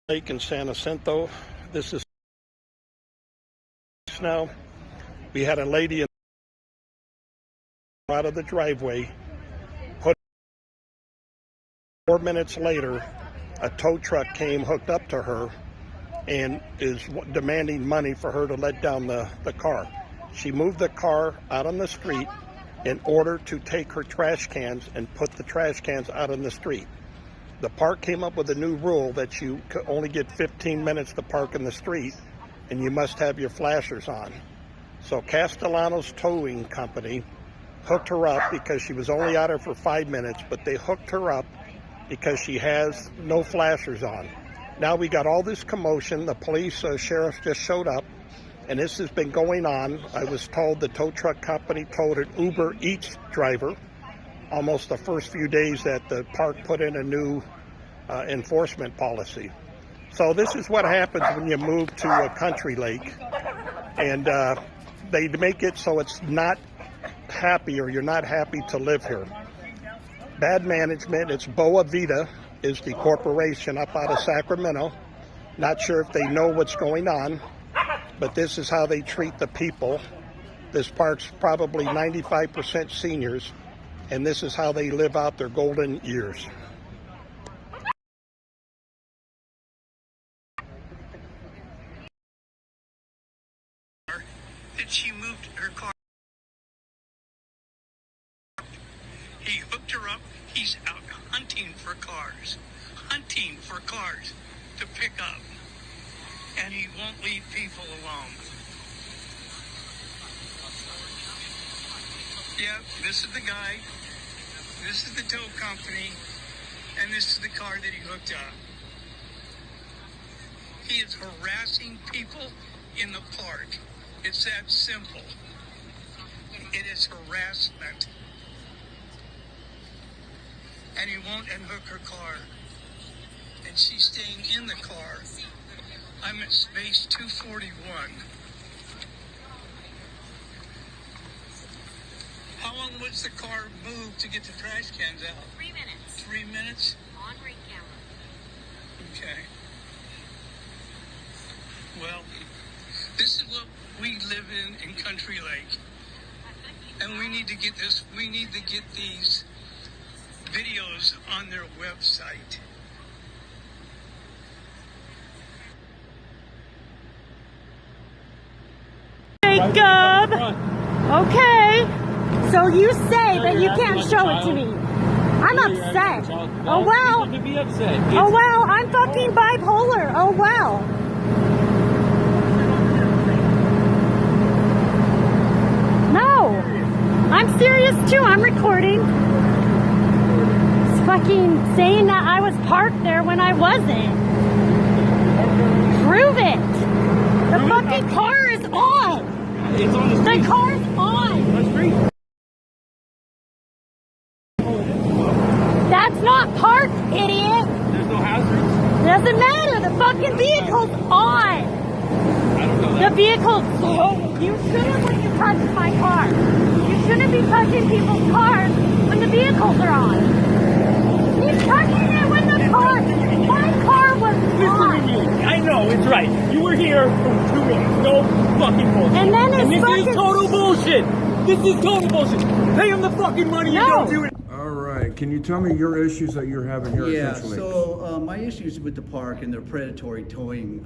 Lake in San Jacinto. This is now. We had a lady out of the driveway. 4 minutes later, a tow truck came, hooked up to her, and is demanding money for her to let down the car. She moved the car out on the street in order to take her trash cans and put the trash cans out on the street. The park came up with a new rule that you could only get 15 minutes to park in the street, and you must have your flashers on. So Castellano's towing company hooked her up because she was only out there for 5 minutes, but they hooked her up because she has no flashers on. Now we got all this commotion. The police, sheriff just showed up, and this has been going on. I was told the tow truck company told an Uber Eats driver almost the first few days that the park put in a new enforcement policy. So this is what happens when you move to a country lake, and they make it so it's not happy, or you're not happy to live here. Bad management. It's Boa Vida is the corporation up out of Sacramento. Not sure if they know what's going on, but this is how they treat the people. This park's probably 95% seniors, and this is how they live out their golden years. That she moved her car. He hooked her up. He's out hunting for cars to pick up, and he won't leave people alone. Yeah, this is the guy, this is the tow company, and this is the car that he hooked up. He is harassing people in the park. It's that simple. It is harassment. And he won't unhook her car. And she's staying in the car. I'm at space 241. How long was the car moved to get the trash cans out? 3 minutes. 3 minutes? On ring camera. Okay. Well, this is what we live in Country Lake. And we need to get this, we need to get these videos on their website. Jacob! Okay, so you say that you can't show it to me. I'm upset. Oh well. Oh well, I'm fucking bipolar. Oh well. No, I'm serious too. I'm recording. It's fucking saying that I was parked there when I wasn't. Prove it. The fucking car is on. It's on the street. The car's on. The street. That's not parked, idiot. There's no hazards. Doesn't matter. The fucking vehicle's on. I don't know that. The vehicle's slow. You shouldn't when you touch my car. You shouldn't be touching people's cars when the vehicles are on. He's touching it when the car. My car was on. I know, it's right. You were here for 2 minutes. No fucking bullshit. And then it's this fucking... is total bullshit. This is total bullshit. Pay him the fucking money you don't do it. All right. Can you tell me your issues that you're having here Yeah, at Country Lake? so my issues with the park and their predatory towing,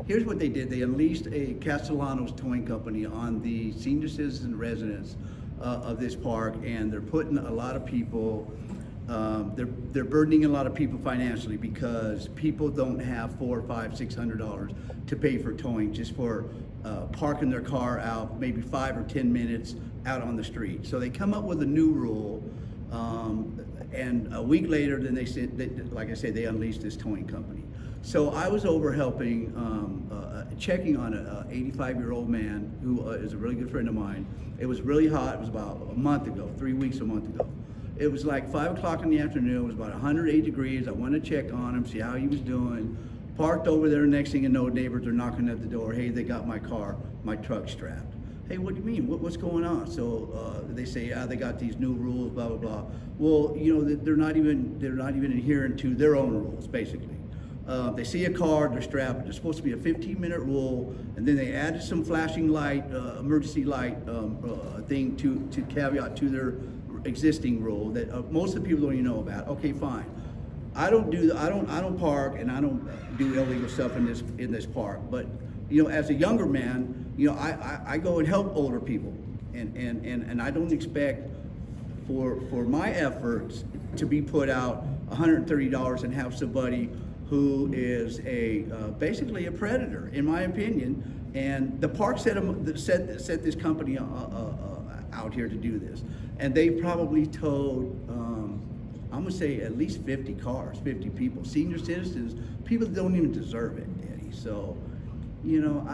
here's what they did. They unleashed a Castellano's towing company on the senior citizen residents of this park, and they're putting a lot of people, they're burdening a lot of people financially because people don't have $400, $500, $600 to pay for towing just for parking their car out maybe 5 or 10 minutes out on the street. So they come up with a new rule, and a week later, then they said, like I said, they unleashed this towing company. So I was over helping, checking on an 85-year-old man who is a really good friend of mine. It was really hot. It was about a month ago, 3 weeks, a month ago. It was like 5 o'clock in the afternoon. It was about 108 degrees. I wanted to check on him, see how he was doing. Parked over there. Next thing you know, neighbors are knocking at the door. Hey, they got my car, my truck strapped. Hey, what do you mean? What's going on? So they say, they got these new rules, blah blah blah. Well, they're not even adhering to their own rules, basically. They see a car, they're strapped. There's supposed to be a 15-minute rule, and then they added some flashing light, emergency light thing to caveat to their existing rule that most of the people don't even know about. Okay, fine. I don't park and I don't do illegal stuff in this park. But you know, as a younger man, you know, I go and help older people, and I don't expect for my efforts to be put out $130 and have somebody who is basically a predator, in my opinion. And the park set this company out here to do this, and they probably towed I'm gonna say at least 50 cars, 50 people, senior citizens, people that don't even deserve it, Eddie. So, you know,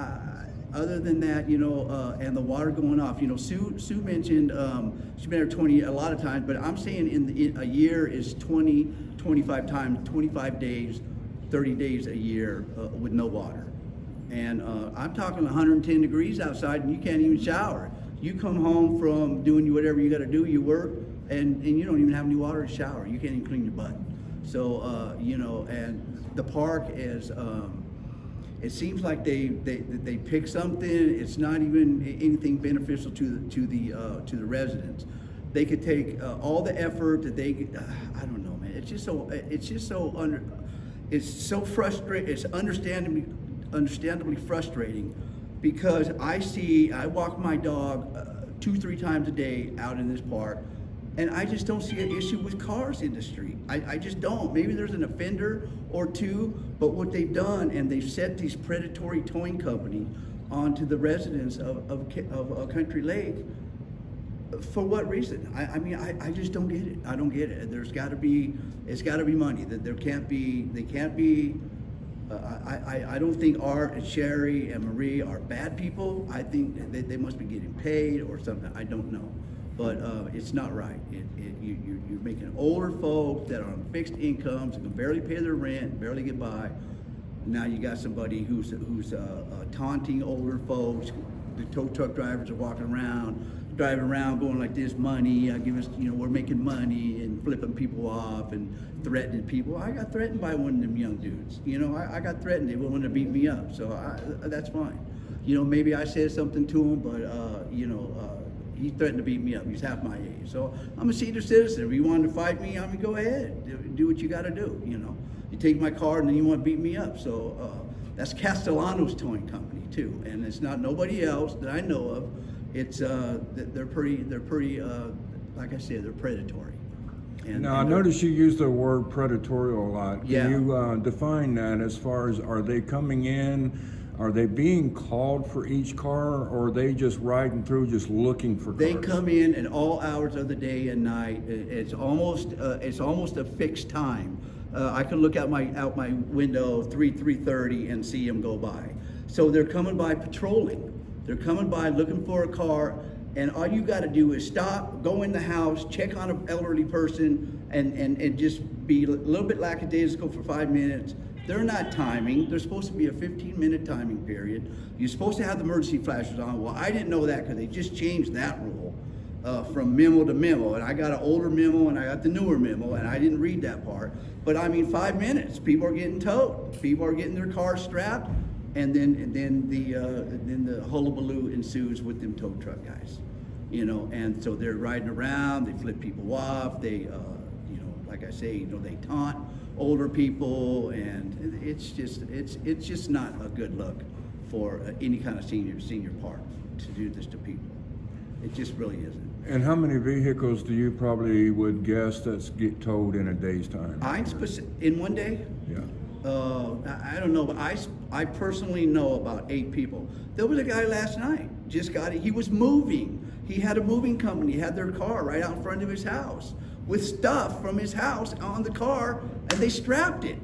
other than that, you know, and the water going off, you know, Sue mentioned she's been there 20 a lot of times, but I'm saying in a year is 20, 25 times, 25 days, 30 days a year with no water. And I'm talking 110 degrees outside and you can't even shower. You come home from doing whatever you gotta do, you work, and you don't even have any water to shower. You can't even clean your butt. So, you know, and the park is, it seems like they pick something. It's not even anything beneficial to the residents. They could take all the effort that they could, I don't know, man. It's so frustrating. It's understandably frustrating, because I walk my dog 2-3 times a day out in this park, and I just don't see an issue with cars in the street. I just don't. Maybe there's an offender or two, but what they've done, and they've set these predatory towing company onto the residents of Country Lake. For what reason? I mean, I just don't get it. I don't get it. It's got to be money. That they can't be. I don't think Art and Sherry and Marie are bad people. I think they must be getting paid or something. I don't know. But it's not right. You're making older folks that are on fixed incomes, who can barely pay their rent, barely get by. Now you got somebody who's taunting older folks. The tow truck drivers are driving around going like this, money, give us, you know, we're making money, and flipping people off and threatening people. I got threatened by one of them young dudes. You know, I got threatened. They wanted to beat me up, so that's fine. You know, maybe I said something to him, but, you know, he threatened to beat me up. He's half my age. So I'm a senior citizen. If you wanted to fight me, I mean, go ahead. Do what you got to do, you know. You take my car and then you want to beat me up. So that's Castellano's towing company, too. And it's not nobody else that I know of. It's, they're pretty, like I said, they're predatory. Now, I noticed you use the word predatory a lot. Can you define that as far as, are they coming in? Are they being called for each car, or are they just riding through, just looking for cars? They come in at all hours of the day and night. It's almost a fixed time. I can look out my window 3:30 and see them go by. So they're coming by patrolling. They're coming by looking for a car, and all you got to do is stop, go in the house, check on an elderly person, and just be a little bit lackadaisical for 5 minutes. They're not timing. There's supposed to be a 15-minute timing period. You're supposed to have the emergency flashers on. Well, I didn't know that because they just changed that rule from memo to memo. And I got an older memo and I got the newer memo, and I didn't read that part. But I mean, 5 minutes. People are getting towed. People are getting their cars strapped, and then the hullabaloo ensues with them tow truck guys. You know, and so they're riding around. They flip people off. They, you know, like I say, you know, they taunt older people, and it's just not a good look for any kind of senior park to do this to people. It just really isn't. And how many vehicles do you probably would guess that's get towed in a day's time? In one day? Yeah. I don't know, but I personally know about 8 people. There was a guy last night, he was moving. He had a moving company, had their car right out in front of his house with stuff from his house on the car, and they strapped it.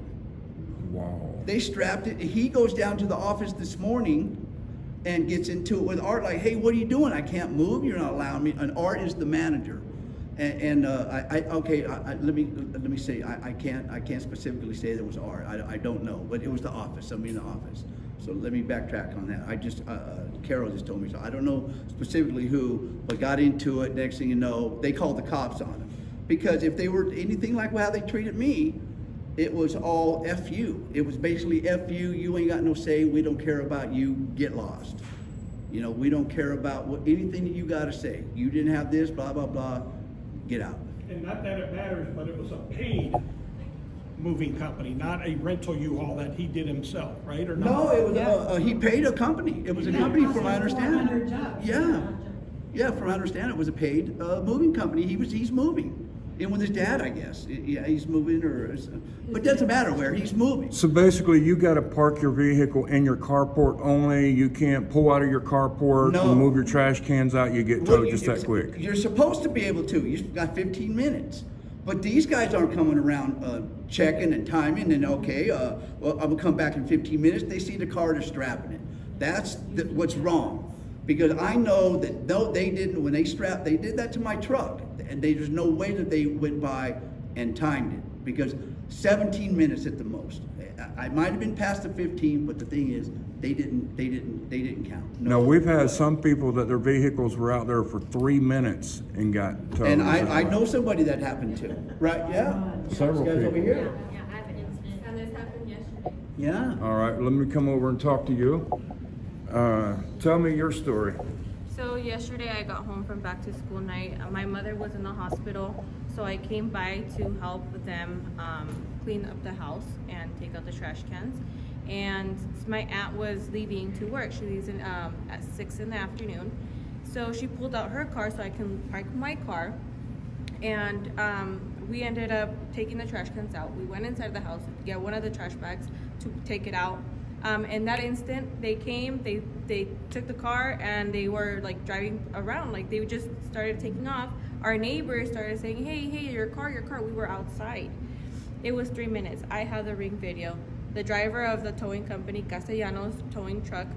Wow. They strapped it. He goes down to the office this morning and gets into it with Art, like, hey, what are you doing? I can't move. You're not allowing me. And Art is the manager. And let me say, I can't specifically say that it was Art. I don't know, but it was the office. Somebody in the office. So let me backtrack on that. Carol just told me, so I don't know specifically who, but got into it. Next thing you know, they called the cops on him. Because if they were anything like how they treated me, it was all F you. It was basically F you, you ain't got no say, we don't care about you, get lost. You know, we don't care about anything that you gotta say. You didn't have this, blah, blah, blah, get out. And not that it matters, but it was a paid moving company, not a rental U-Haul that he did himself, right, or not? No, it was, he paid a company. It was a company from my understanding. Yeah, yeah, from my understanding, it was a paid, moving company. He's moving. In with his dad, I guess. Yeah, he's moving but it doesn't matter where, he's moving. So basically, you got to park your vehicle in your carport only. You can't pull out of your carport No. and move your trash cans out. You get towed just that quick. You're supposed to be able to. You've got 15 minutes. But these guys aren't coming around checking and timing and okay, well, I'm gonna come back in 15 minutes. They see the car, they're strapping it. That's what's wrong. Because I know that no, they didn't, when they strapped, they did that to my truck. And there's no way that they went by and timed it. Because 17 minutes at the most. I might have been past the 15, but the thing is, they didn't count. No, we've had some people that their vehicles were out there for 3 minutes and got towed. And I know somebody that happened to, right? Yeah. Several These guys over people. here. Yeah, I have an incident. And this happened yesterday. Yeah. All right, let me come over and talk to you. Tell me your story. So yesterday I got home from back to school night. My mother was in the hospital, so I came by to help them clean up the house and take out the trash cans. And my aunt was leaving to work. She leaves at 6 in the afternoon. So she pulled out her car so I can park my car. And we ended up taking the trash cans out. We went inside the house to get one of the trash bags to take it out. In that instant, they came, they took the car and they were like driving around, like they just started taking off. Our neighbors started saying, hey, your car. We were outside. It was 3 minutes. I have the ring video. The driver of the towing company, Castellanos towing truck,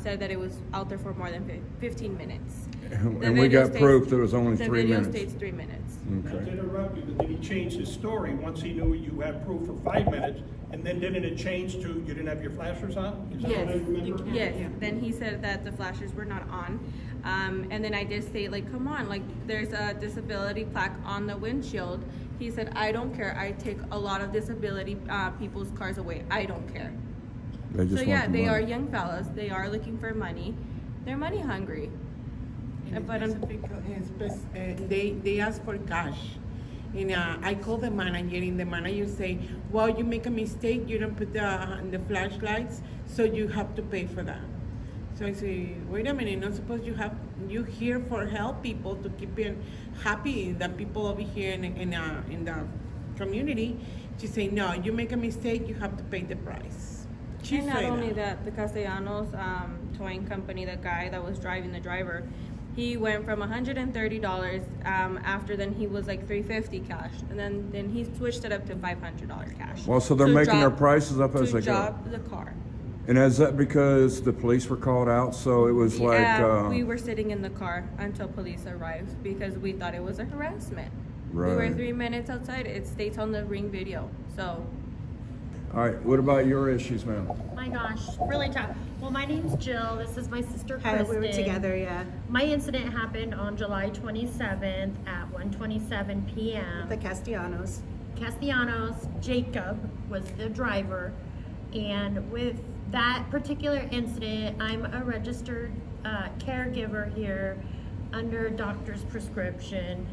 said that it was out there for more than 15 minutes. And we got proof that it was only 3 minutes. The video states 3 minutes. Not to interrupt you, but then he changed his story once he knew you had proof for 5 minutes, and then didn't it change to you didn't have your flashers on? Is that Yes, what I remember? yes. Then he said that the flashers were not on. And then I did say, like, come on, like, there's a disability plaque on the windshield. He said, I don't care. I take a lot of disability people's cars away. I don't care. They just So want yeah, the they are money. young fellas. They are looking for money. They're money hungry. But they ask for cash. And I call the manager, and the manager say, well, you make a mistake, you don't put the flashlights, so you have to pay for that. So I say, wait a minute, not supposed you here for help people to keep it happy, the people over here in the community. She say, no, you make a mistake, you have to pay the price. She and not say only that. that, the Castellanos towing company, the guy that was driving the driver, he went from $130 after then he was like $350 cash, and then he switched it up to $500 cash. Well, so they're To making their drop- prices up as to they go. drop the car. And is that because the police were called out? So it was like Yeah, we were sitting in the car until police arrived because we thought it was a harassment. We were Right. 3 minutes outside. It states on the ring video. So all right, what about your issues, ma'am? My gosh, really tough. Well, my name's Jill. This is my sister Hi, Kristen. we were together, yeah. My incident happened on July 27th at 1:27 p.m. The Castellanos. Castellanos, Jacob was the driver, and with that particular incident, I'm a registered caregiver here under doctor's prescription.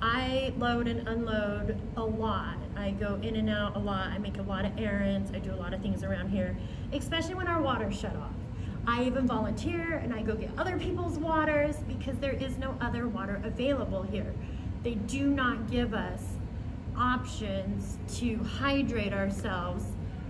I load and unload a lot. I go in and out a lot. I make a lot of errands. I do a lot of things around here, especially when our water's shut off. I even volunteer and I go get other people's waters because there is no other water available here. They do not give us options to hydrate ourselves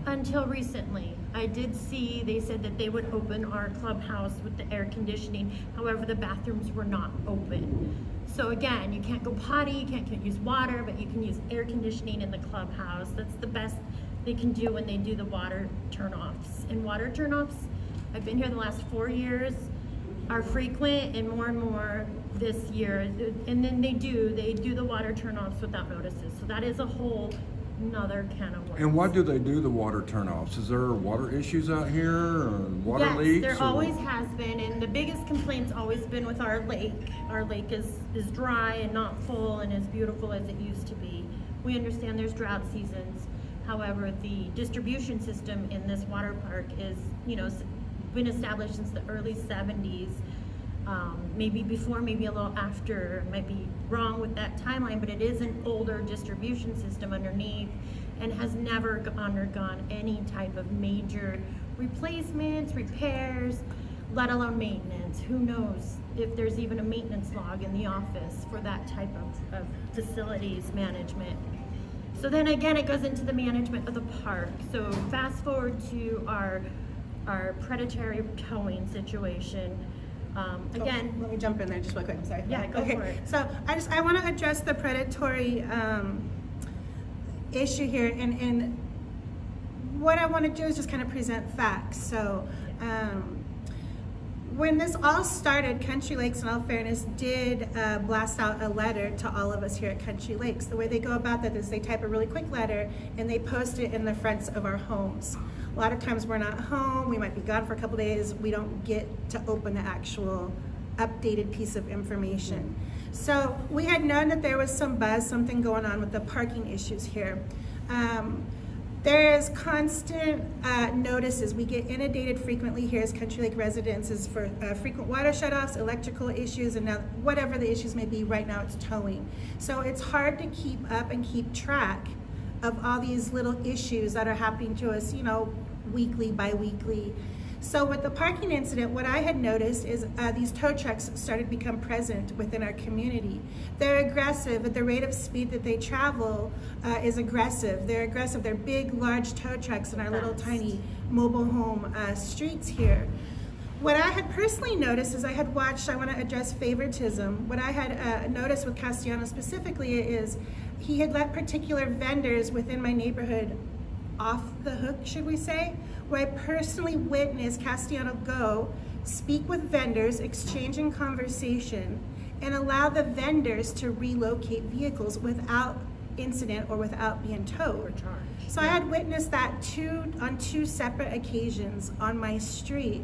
until recently. I did see, they said that they would open our clubhouse with the air conditioning. However, the bathrooms were not open. So again, you can't go potty, you can't use water, but you can use air conditioning in the clubhouse. That's the best they can do when they do the water turnoffs. And water turnoffs, I've been here the last 4 years, are frequent and more this year. And then they do the water turnoffs without notices. So that is a whole another can of worms. And why do they do the water turnoffs? Is there water issues out here or water leaks? Yes, there or- always has been, and the biggest complaint's always been with our lake. Our lake is dry and not full and as beautiful as it used to be. We understand there's drought seasons, However, the distribution system in this water park is, been established since the early 70s. Maybe before, maybe a little after. Might be wrong with that timeline, but it is an older distribution system underneath and has never undergone any type of major replacements, repairs, let alone maintenance. Who knows if there's even a maintenance log in the office for that type of facilities management. So then again, it goes into the management of the park. So fast forward to our predatory towing situation. Again, let me jump in there just real quick. I'm sorry. Yeah, go for it. So I want to address the predatory issue here, and what I want to do is just kind of present facts. So when this all started, Country Lakes, in all fairness, did blast out a letter to all of us here at Country Lakes. The way they go about that is they type a really quick letter and they post it in the fronts of our homes. A lot of times we're not home, we might be gone for a couple days, we don't get to open the actual updated piece of information. So we had known that there was some buzz, something going on with the parking issues here. There is constant notices. We get inundated frequently here as Country Lake residents for frequent water shutoffs, electrical issues, and now whatever the issues may be. Right now it's towing. So it's hard to keep up and keep track of all these little issues that are happening to us, weekly, bi-weekly. So with the parking incident, what I had noticed is these tow trucks started to become present within our community. They're aggressive, at the rate of speed that they travel is aggressive. They're aggressive, they're big, large tow trucks in our little tiny mobile home streets here. What I had personally noticed is I want to address favoritism. What I had noticed with Castellano specifically is he had let particular vendors within my neighborhood off the hook, should we say, where I personally witnessed Castellano go, speak with vendors, exchange in conversation, and allow the vendors to relocate vehicles without incident or without being towed. So I had witnessed that on two separate occasions on my street.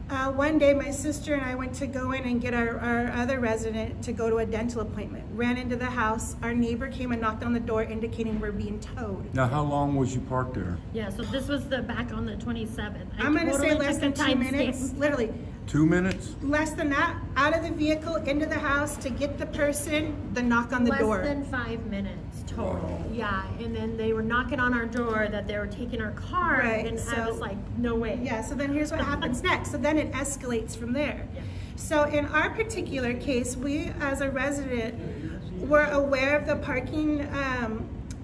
One day my sister and I went to go in and get our other resident to go to a dental appointment. Ran into the house, our neighbor came and knocked on the door indicating we're being towed. Now, how long was you parked there? Yeah, so this was back on the 27th. I'm gonna say less than 2 minutes, literally. 2 minutes? Less than that, out of the vehicle, into the house to get the person, the knock on the door. Less than 5 minutes total. Yeah, and then they were knocking on our door that they were taking our car, Right, and so- I was like, no way. Yeah, so then here's what happens next. So then it escalates from there. Yeah. So in our particular case, we as a resident were aware of the parking,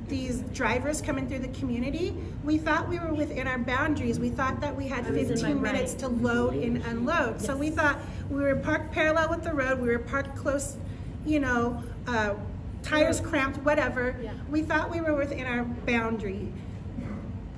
these drivers coming through the community. We thought we were within our boundaries. We thought that we had I was in my 15 minutes right. to load and unload. So Yes. we thought we were parked parallel with the road. We were parked close, tires cramped, whatever. Yeah. We thought we were within our boundary.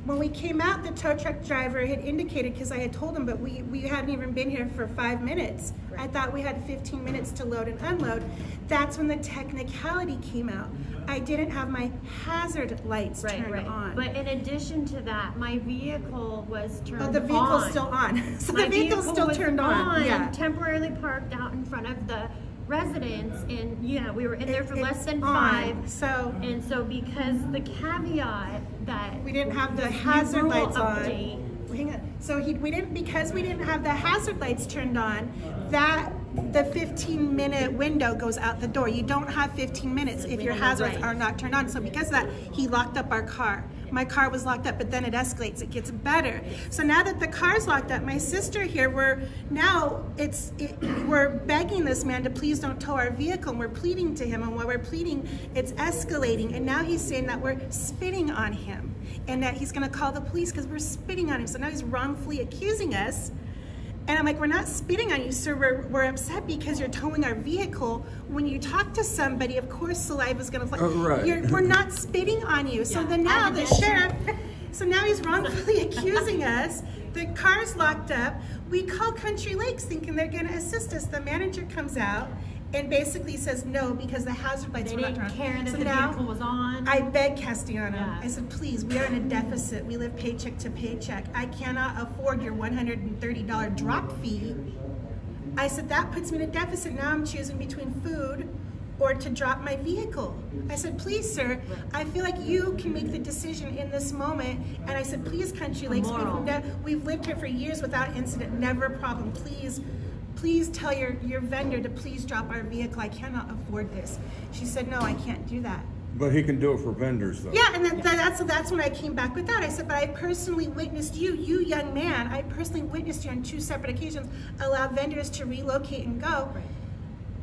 When we came out, the tow truck driver had indicated, because I had told him, but we hadn't even been here for 5 minutes. Right. I thought we had 15 minutes to load and unload. That's when the technicality came out. I didn't have my hazard lights turned on. But in addition to that, my vehicle was turned on. Oh, the vehicle's still on. So My the vehicle's still was turned on. Yeah. Temporarily parked out in front of the residence, and yeah, we were in there for less than on. 5. So And so because the caveat that we didn't have the this new hazard rule lights update, on. Hang on. So because we didn't have the hazard lights turned on, that the 15-minute window goes out the door. You don't have 15 minutes if your hazards Right. are not turned on. So because of that, he locked up our car. My car was locked up, but then it escalates. It gets better. So now that the car's locked up, my sister here, we're begging this man to please don't tow our vehicle, and we're pleading to him. And while we're pleading, it's escalating. And now he's saying that we're spitting on him and that he's going to call the police because we're spitting on him. So now he's wrongfully accusing us. And I'm like, we're not spitting on you, sir. We're upset because you're towing our vehicle. When you talk to somebody, of course, saliva is going to fly. Oh, right. We're not spitting on you. So Yeah, then now I the imagine. sheriff, so now he's wrongfully accusing us. The car's locked up. We call Country Lakes thinking they're going to assist us. The manager comes out and basically says no because the hazard lights they were not didn't turned care on. that So the now vehicle was on. I begged Castellano. Yeah. I said, please, we are in a deficit. We live paycheck to paycheck. I cannot afford your $130 drop fee. I said, that puts me in a deficit. Now I'm choosing between food or to drop my vehicle. I said, please, sir, I feel like you can make the decision in this moment. And I said, please, Country Lakes, we've lived here for years without incident, never a problem. Please tell your vendor to please drop our vehicle. I cannot afford this. She said, no, I can't do that. But he can do it for vendors, though. Yeah, and that's when I came back with that. I said, but I personally witnessed you young man, I personally witnessed you on 2 separate occasions allow vendors to relocate and go. Right.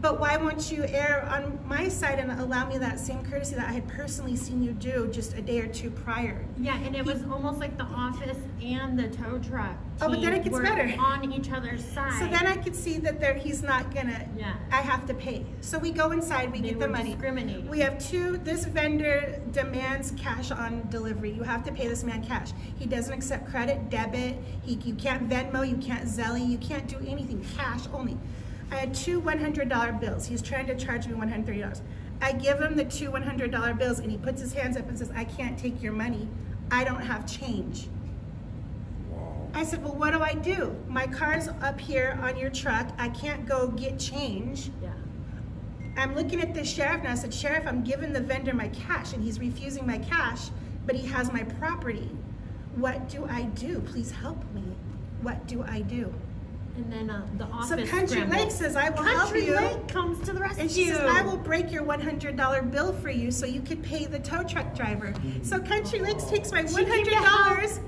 But why won't you err on my side and allow me that same courtesy that I had personally seen you do just a day or 2 prior? Yeah, and it was almost like the office and the tow truck but then it gets better. On each other's side. So then I could see that he's not gonna, I have to pay. So we go inside, we get the money. We have this vendor demands cash on delivery. You have to pay this man cash. He doesn't accept credit, debit, you can't Venmo, you can't Zelly, you can't do anything, cash only. I had 2 $100 bills. He's trying to charge me $130. I give him the 2 $100 bills and he puts his hands up and says, I can't take your money. I don't have change. Wow. I said, well, what do I do? My car's up here on your truck. I can't go get change. Yeah. I'm looking at the sheriff and I said, Sheriff, I'm giving the vendor my cash and he's refusing my cash, but he has my property. What do I do? Please help me. What do I do? And then the office. So Country Lake says, I will help you. Country Lake comes to the rescue. And she says, I will break your $100 bill for you so you could pay the tow truck driver. So Country Lakes takes my $100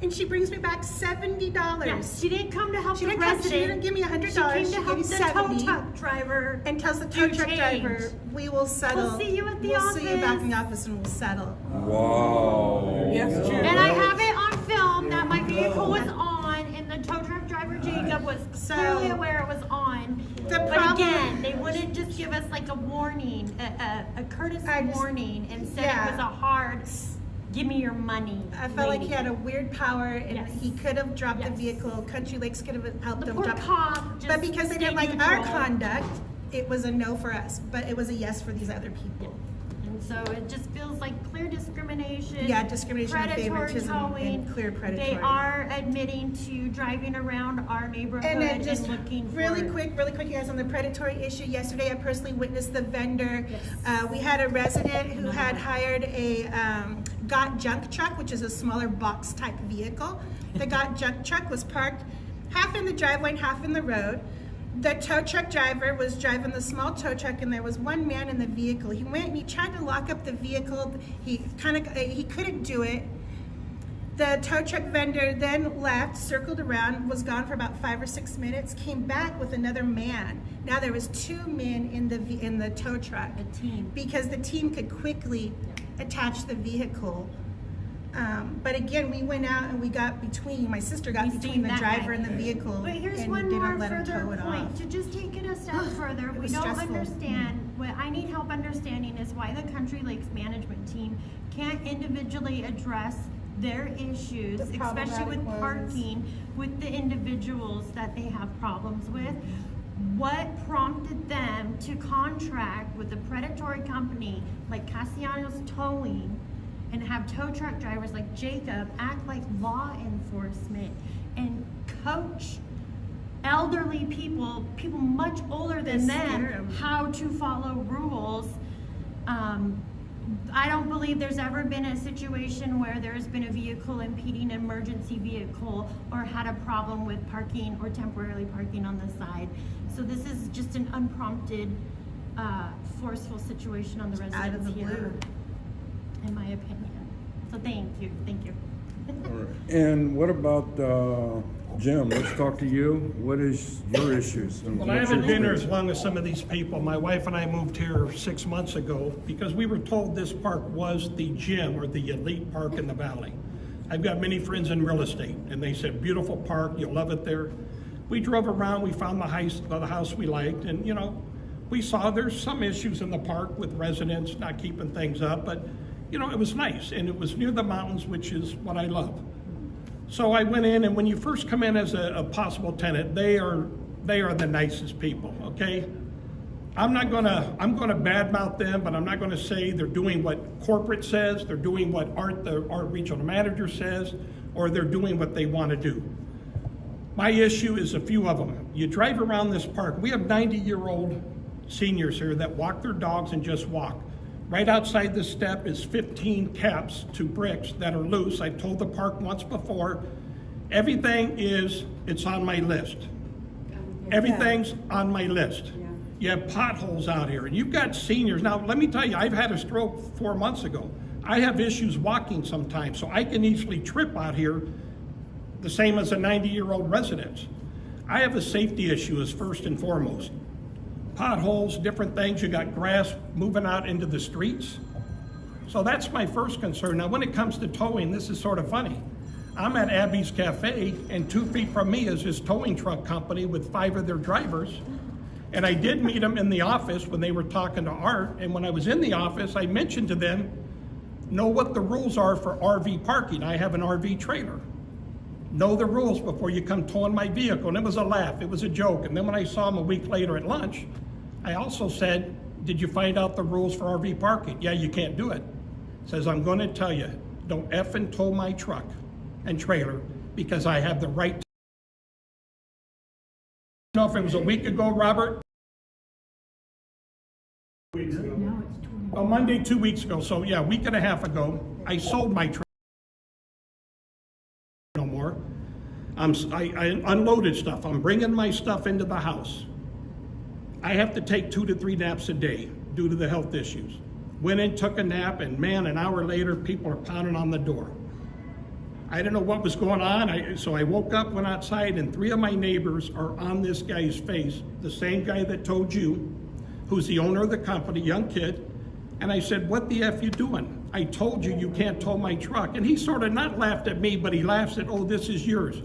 and she brings me back $70. Yes, she didn't come to help the resident. She didn't give me $100. She came to help the tow truck driver. And tells the tow truck driver, we will settle. We'll see you at the office. We'll see you back in the office and we'll settle. Wow. Yes, and I have it on film that my vehicle was on and the tow truck driver Jacob was clearly aware it was on. But again, they wouldn't just give us like a warning, a courtesy warning, and said it was a hard, give me your money. I felt like he had a weird power and he could have dropped the vehicle. Country Lakes could have helped him drop. But because they didn't like our conduct, it was a no for us, but it was a yes for these other people. And so it just feels like clear discrimination. Yeah, discrimination and predatory favoritism towing. and clear predatory. They are admitting to driving around our neighborhood and just looking for... really quick, you guys, on the predatory issue. Yesterday, I personally witnessed the vendor. We had a resident who had hired a got junk truck, which is a smaller box type vehicle. The got junk truck was parked half in the driveway and half in the road. The tow truck driver was driving the small tow truck and there was one man in the vehicle. He went and he tried to lock up the vehicle. He couldn't do it. The tow truck vendor then left, circled around, was gone for about 5 or 6 minutes, came back with another man. Now there was 2 men in the tow truck. A team. Because the team could quickly attach the vehicle. But again, we went out and we got between, my sister got between the driver and the vehicle. But here's and one didn't more let him further tow it point. off. To just take it a step further, we don't stressful. understand, what I need help understanding is why the Country Lakes management team can't individually address their issues, especially with parking, with the individuals that they have problems with. What prompted them to contract with a predatory company like Castellanos Towing and have tow truck drivers like Jacob act like law enforcement and coach elderly people much older than them, how to follow rules? I don't believe there's ever been a situation where there's been a vehicle impeding an emergency vehicle or had a problem with parking or temporarily parking on the side. So this is just an unprompted, forceful situation on the residents out of the here, blue, in my opinion. So thank you. And what about Jim? Let's talk to you. What is your issues? Well, I haven't been here as long as some of these people. My wife and I moved here 6 months ago because we were told this park was the gym or the elite park in the valley. I've got many friends in real estate and they said, beautiful park, you'll love it there. We drove around, we found the house we liked, and you know, we saw there's some issues in the park with residents not keeping things up, but you know, it was nice and it was near the mountains, which is what I love. So I went in, and when you first come in as a possible tenant, they are the nicest people, okay? I'm gonna badmouth them, but I'm not gonna say they're doing what corporate says, they're doing what our regional manager says, or they're doing what they wanna do. My issue is a few of them. You drive around this park, we have 90-year-old seniors here that walk their dogs and just walk. Right outside the step is 15 caps to bricks that are loose. I've told the park once before, everything is, it's on my list. Everything's on my list. You have potholes out here, and you've got seniors. Now, let me tell you, I've had a stroke 4 months ago. I have issues walking sometimes, so I can easily trip out here, the same as a 90-year-old resident. I have a safety issue as first and foremost. Potholes, different things, you got grass moving out into the streets. So that's my first concern. Now, when it comes to towing, this is sort of funny. I'm at Abby's Cafe, and 2 feet from me is this towing truck company with 5 of their drivers. And I did meet them in the office when they were talking to Art, and when I was in the office, I mentioned to them, know what the rules are for RV parking. I have an RV trailer. Know the rules before you come towing my vehicle. And it was a laugh, it was a joke. And then when I saw him a week later at lunch, I also said, did you find out the rules for RV parking? Yeah, you can't do it. Says, I'm gonna tell you, don't effing tow my truck and trailer because I have the right to. I don't know if it was a week ago, Robert. Oh, Monday, 2 weeks ago. So yeah, a week and a half ago, I sold my truck. No more. I unloaded stuff. I'm bringing my stuff into the house. I have to take 2 to 3 naps a day due to the health issues. Went in, took a nap, and man, an hour later, people are pounding on the door. I didn't know what was going on, so I woke up, went outside, and 3 of my neighbors are on this guy's face, the same guy that told you, who's the owner of the company, young kid. And I said, what the F you doing? I told you you can't tow my truck. And he sort of not laughed at me, but he laughs at, oh, this is yours.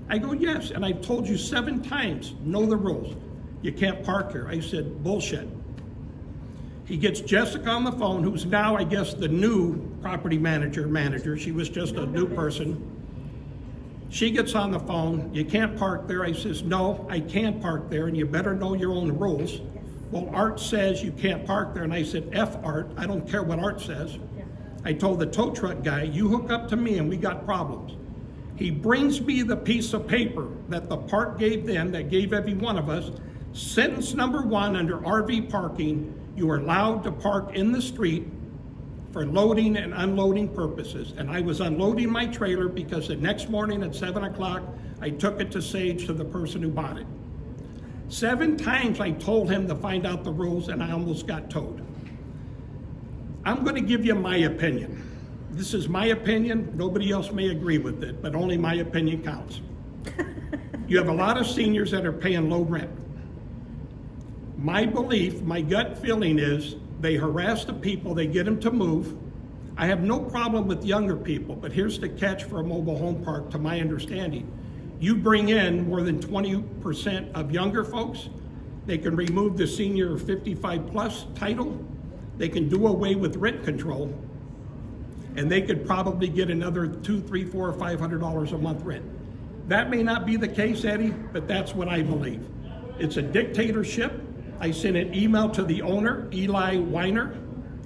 I go, yes, and I've told you 7 times, know the rules. You can't park here. I said, bullshit. He gets Jessica on the phone, who's now, I guess, the new property manager. She was just a new person. She gets on the phone, you can't park there. I says, no, I can park there, and you better know your own rules. Well, Art says you can't park there, and I said, F Art, I don't care what Art says. I told the tow truck guy, you hook up to me and we got problems. He brings me the piece of paper that the park gave them, that gave every one of us. Sentence number 1 under RV parking, you are allowed to park in the street for loading and unloading purposes. And I was unloading my trailer because the next morning at 7 o'clock, I took it to Sage to the person who bought it. 7 times I told him to find out the rules, and I almost got towed. I'm going to give you my opinion. This is my opinion. Nobody else may agree with it, but only my opinion counts. You have a lot of seniors that are paying low rent. My belief, my gut feeling is they harass the people, they get them to move. I have no problem with younger people, but here's the catch for a mobile home park, to my understanding. You bring in more than 20% of younger folks, they can remove the senior 55 plus title, they can do away with rent control, and they could probably get another $200, $300, $400, $500 a month rent. That may not be the case, Eddie, but that's what I believe. It's a dictatorship. I sent an email to the owner, Eli Weiner,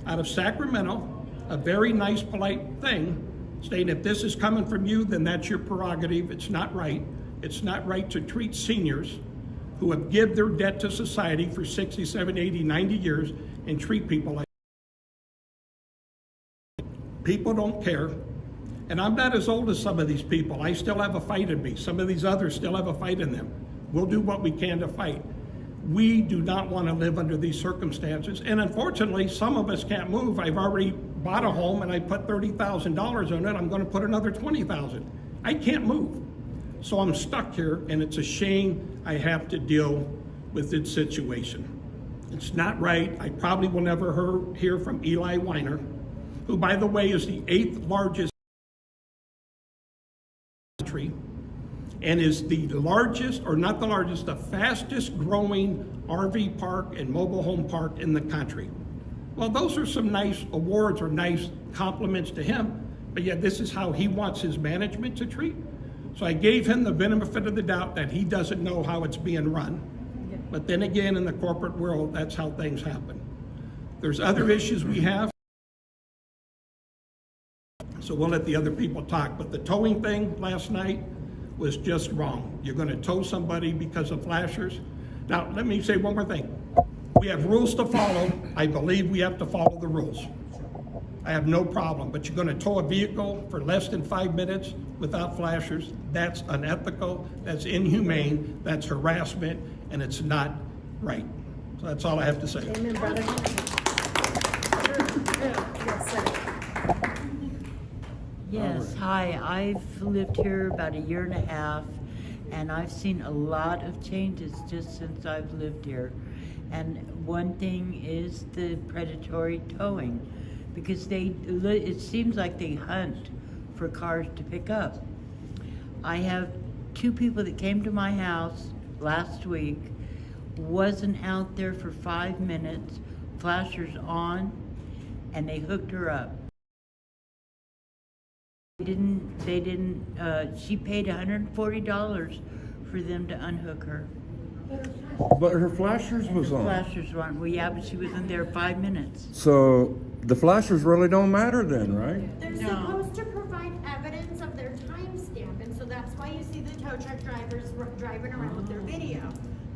out of Sacramento, a very nice, polite thing, saying if this is coming from you, then that's your prerogative. It's not right. It's not right to treat seniors who have given their debt to society for 60, 70, 80, 90 years and treat people like that. People don't care. And I'm not as old as some of these people. I still have a fight in me. Some of these others still have a fight in them. We'll do what we can to fight. We do not want to live under these circumstances. And unfortunately, some of us can't move. I've already bought a home and I put $30,000 on it. I'm going to put another $20,000. I can't move. So I'm stuck here, and it's a shame I have to deal with this situation. It's not right. I probably will never hear from Eli Weiner, who, by the way, is the 8th largest country and is the largest, or not the largest, the fastest growing RV park and mobile home park in the country. Well, those are some nice awards or nice compliments to him, but yet this is how he wants his management to treat. So I gave him the benefit of the doubt that he doesn't know how it's being run. But then again, in the corporate world, that's how things happen. There's other issues we have, so we'll let the other people talk. But the towing thing last night was just wrong. You're going to tow somebody because of flashers. Now, let me say one more thing. We have rules to follow. I believe we have to follow the rules. I have no problem, but you're going to tow a vehicle for less than 5 minutes without flashers. That's unethical, that's inhumane, that's harassment, and it's not right. So that's all I have to say. Amen, brother. Yes, sir. Yes, hi. I've lived here about 1.5 years, and I've seen a lot of changes just since I've lived here. And one thing is the predatory towing, because it seems like they hunt for cars to pick up. I have 2 people that came to my house last week, wasn't out there for 5 minutes, flashers on, and they hooked her up. She paid $140 for them to unhook her. But her flashers was on. Flashers were on. Well, yeah, but she wasn't there 5 minutes. So the flashers really don't matter then, right? They're supposed to provide evidence of their timestamp, and so that's why you see the tow truck drivers driving around with their video.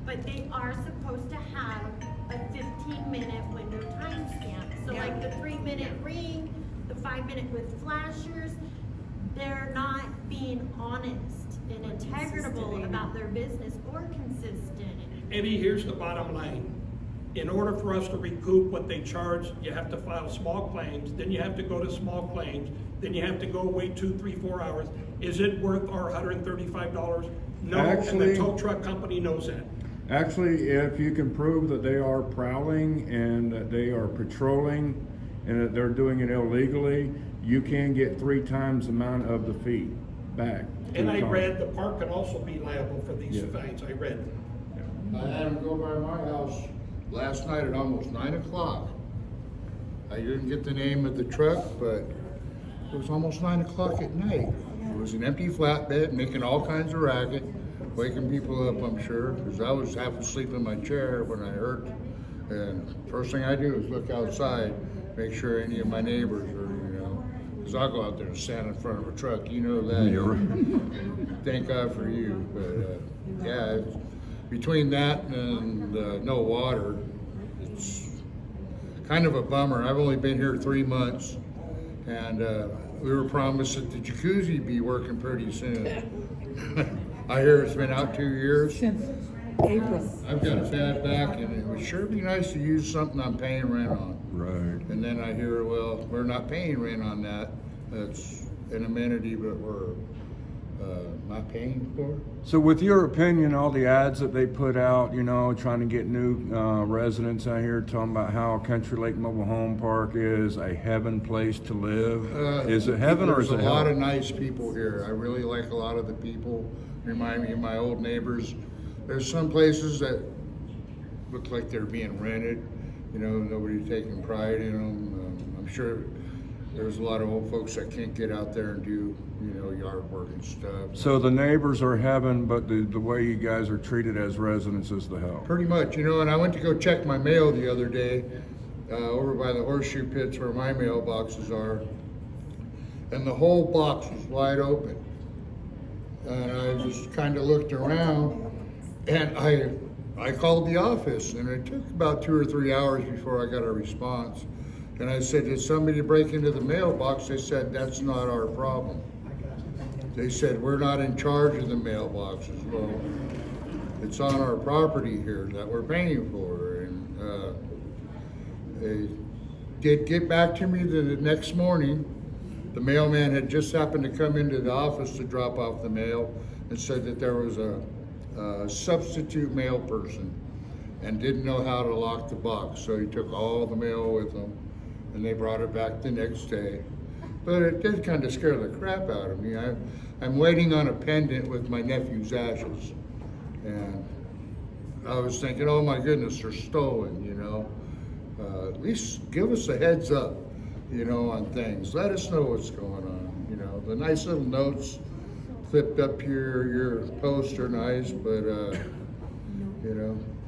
But they are supposed to have a 15-minute window timestamp. So like the 3-minute ring, the 5-minute with flashers, they're not being honest and integral about their business or consistent. Eddie, here's the bottom line. In order for us to recoup what they charge, you have to file small claims, then you have to go to small claims, then you have to go wait 2, 3, 4 hours. Is it worth our $135? No, and the tow truck company knows that. Actually, if you can prove that they are prowling and that they are patrolling and that they're doing it illegally, you can get 3 times the amount of the fee back. And I read the park can also be liable for these fines. I read. I had him go by my house last night at almost 9 o'clock. I didn't get the name of the truck, but it was almost 9 o'clock at night. It was an empty flatbed making all kinds of racket, waking people up, I'm sure, because I was half asleep in my chair when I heard. And first thing I do is look outside, make sure any of my neighbors are, because I'll go out there and stand in front of a truck, you know that. You're right. Thank God for you. But yeah, between that and no water, it's kind of a bummer. I've only been here 3 months, and we were promised that the jacuzzi be working pretty soon. I hear it's been out 2 years. Since April. I've got a bad back, and it would sure be nice to use something I'm paying rent on. Right. And then I hear, well, we're not paying rent on that. That's an amenity, but we're not paying for it. So with your opinion, all the ads that they put out, trying to get new residents out here, talking about how Country Lake Mobile Home Park is a heaven place to live. Is it heaven or is it hell? There's a lot of nice people here. I really like a lot of the people. Remind me of my old neighbors. There's some places that look like they're being rented. Nobody's taking pride in them. I'm sure there's a lot of old folks that can't get out there and do, yard work and stuff. So the neighbors are heaven, but the way you guys are treated as residents is the hell. Pretty much, and I went to go check my mail the other day over by the horseshoe pits where my mailboxes are, and the whole box was wide open. And I just kind of looked around, and I called the office, and it took about 2 or 3 hours before I got a response. And I said, did somebody break into the mailbox? They said, that's not our problem. They said, we're not in charge of the mailboxes. Well, it's on our property here that we're paying for. And they did get back to me the next morning. The mailman had just happened to come into the office to drop off the mail and said that there was a substitute mail person and didn't know how to lock the box. So he took all the mail with him, and they brought it back the next day. But it did kind of scare the crap out of me. I'm waiting on a pendant with my nephew's ashes. And I was thinking, oh my goodness, they're stolen, At least give us a heads up, on things. Let us know what's going on. The nice little notes clipped up your post are nice, but,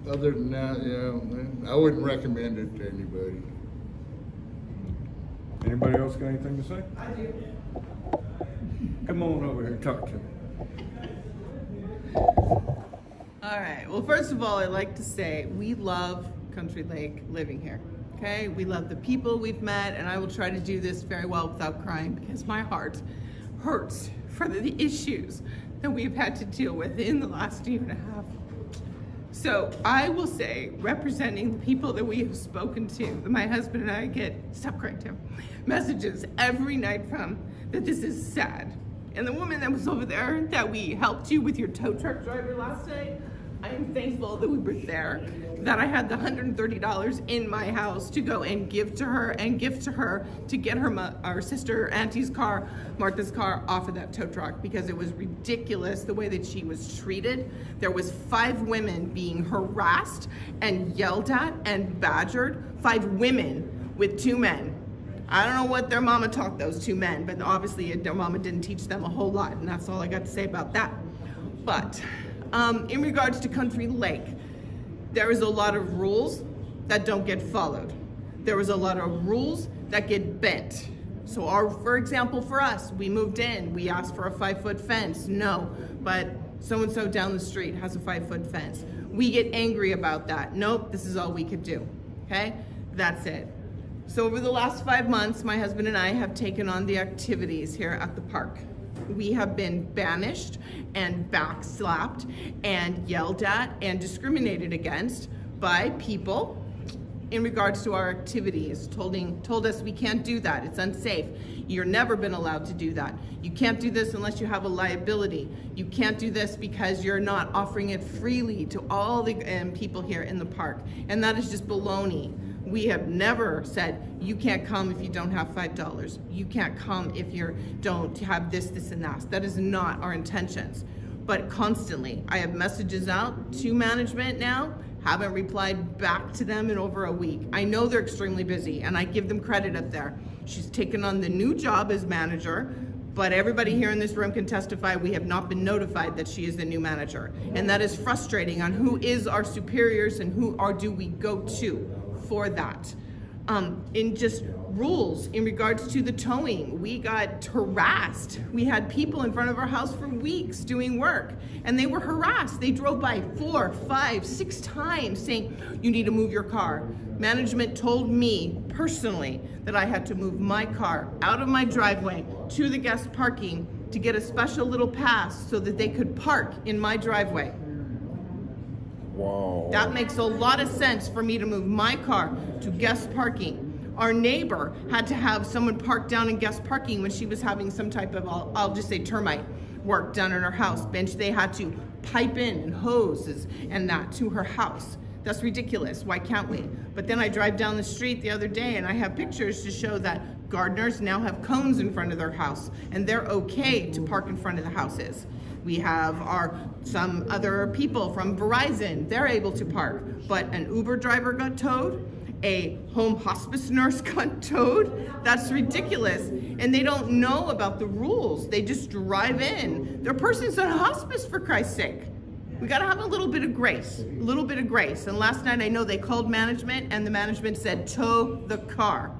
other than that, I wouldn't recommend it to anybody. Anybody else got anything to say? I do. Come on over here and talk to me. All right. Well, first of all, I'd like to say we love Country Lake living here. Okay, we love the people we've met, and I will try to do this very well without crying, because my heart hurts for the issues that we've had to deal with in the last year and a half. So I will say, representing the people that we have spoken to, that my husband and I get, stop crying, Tim, messages every night from, that this is sad. And the woman that was over there that we helped you with your tow truck driver last night, I am thankful that we were there, that I had the $130 in my house to go and give to her to get her our sister auntie's car, Martha's car, off of that tow truck, because it was ridiculous the way that she was treated. There was 5 women being harassed and yelled at and badgered, 5 women with 2 men. I don't know what their mama taught those 2 men, but obviously their mama didn't teach them a whole lot, and that's all I got to say about that. But in regards to Country Lake, there is a lot of rules that don't get followed. There is a lot of rules that get bent. So for example, for us, we moved in, we asked for a 5-foot fence. No, but so-and-so down the street has a 5-foot fence. We get angry about that. Nope, this is all we could do, okay? That's it. So over the last 5 months, my husband and I have taken on the activities here at the park. We have been banished and backslapped and yelled at and discriminated against by people in regards to our activities, told us we can't do that, it's unsafe. You're never been allowed to do that. You can't do this unless you have a liability. You can't do this because you're not offering it freely to all the people here in the park. And that is just baloney. We have never said, you can't come if you don't have $5. You can't come if you don't have this, and that. That is not our intentions. But constantly, I have messages out to management now, haven't replied back to them in over a week. I know they're extremely busy, and I give them credit up there. She's taken on the new job as manager, but everybody here in this room can testify we have not been notified that she is the new manager. And that is frustrating on who is our superiors and who do we go to for that. In just rules in regards to the towing, we got harassed. We had people in front of our house for weeks doing work, and they were harassed. They drove by 4, 5, 6 times saying, you need to move your car. Management told me personally that I had to move my car out of my driveway to the guest parking to get a special little pass so that they could park in my driveway. Wow. That makes a lot of sense for me to move my car to guest parking. Our neighbor had to have someone park down in guest parking when she was having some type of, I'll just say termite work done in her house. Bench, they had to pipe in and hoses and that to her house. That's ridiculous. Why can't we? But then I drive down the street the other day and I have pictures to show that gardeners now have cones in front of their house and they're okay to park in front of the houses. We have some other people from Verizon, they're able to park, but an Uber driver got towed, a home hospice nurse got towed. That's ridiculous. And they don't know about the rules. They just drive in. Their person's on hospice, for Christ's sake. We gotta have a little bit of grace, a little bit of grace. And last night I know they called management and the management said, tow the car.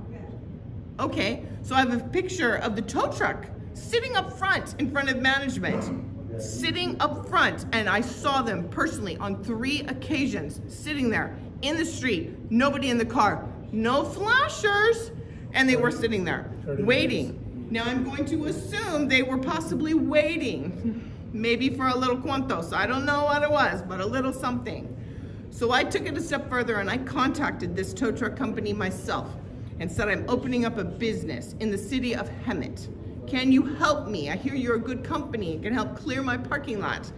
Okay, so I have a picture of the tow truck sitting up front in front of management. Sitting up front, and I saw them personally on 3 occasions sitting there in the street, nobody in the car, no flashers, and they were sitting there waiting. Now I'm going to assume they were possibly waiting, maybe for a little cuantos. I don't know what it was, but a little something. So I took it a step further and I contacted this tow truck company myself and said, I'm opening up a business in the city of Hemet. Can you help me? I hear you're a good company and can help clear my parking lot.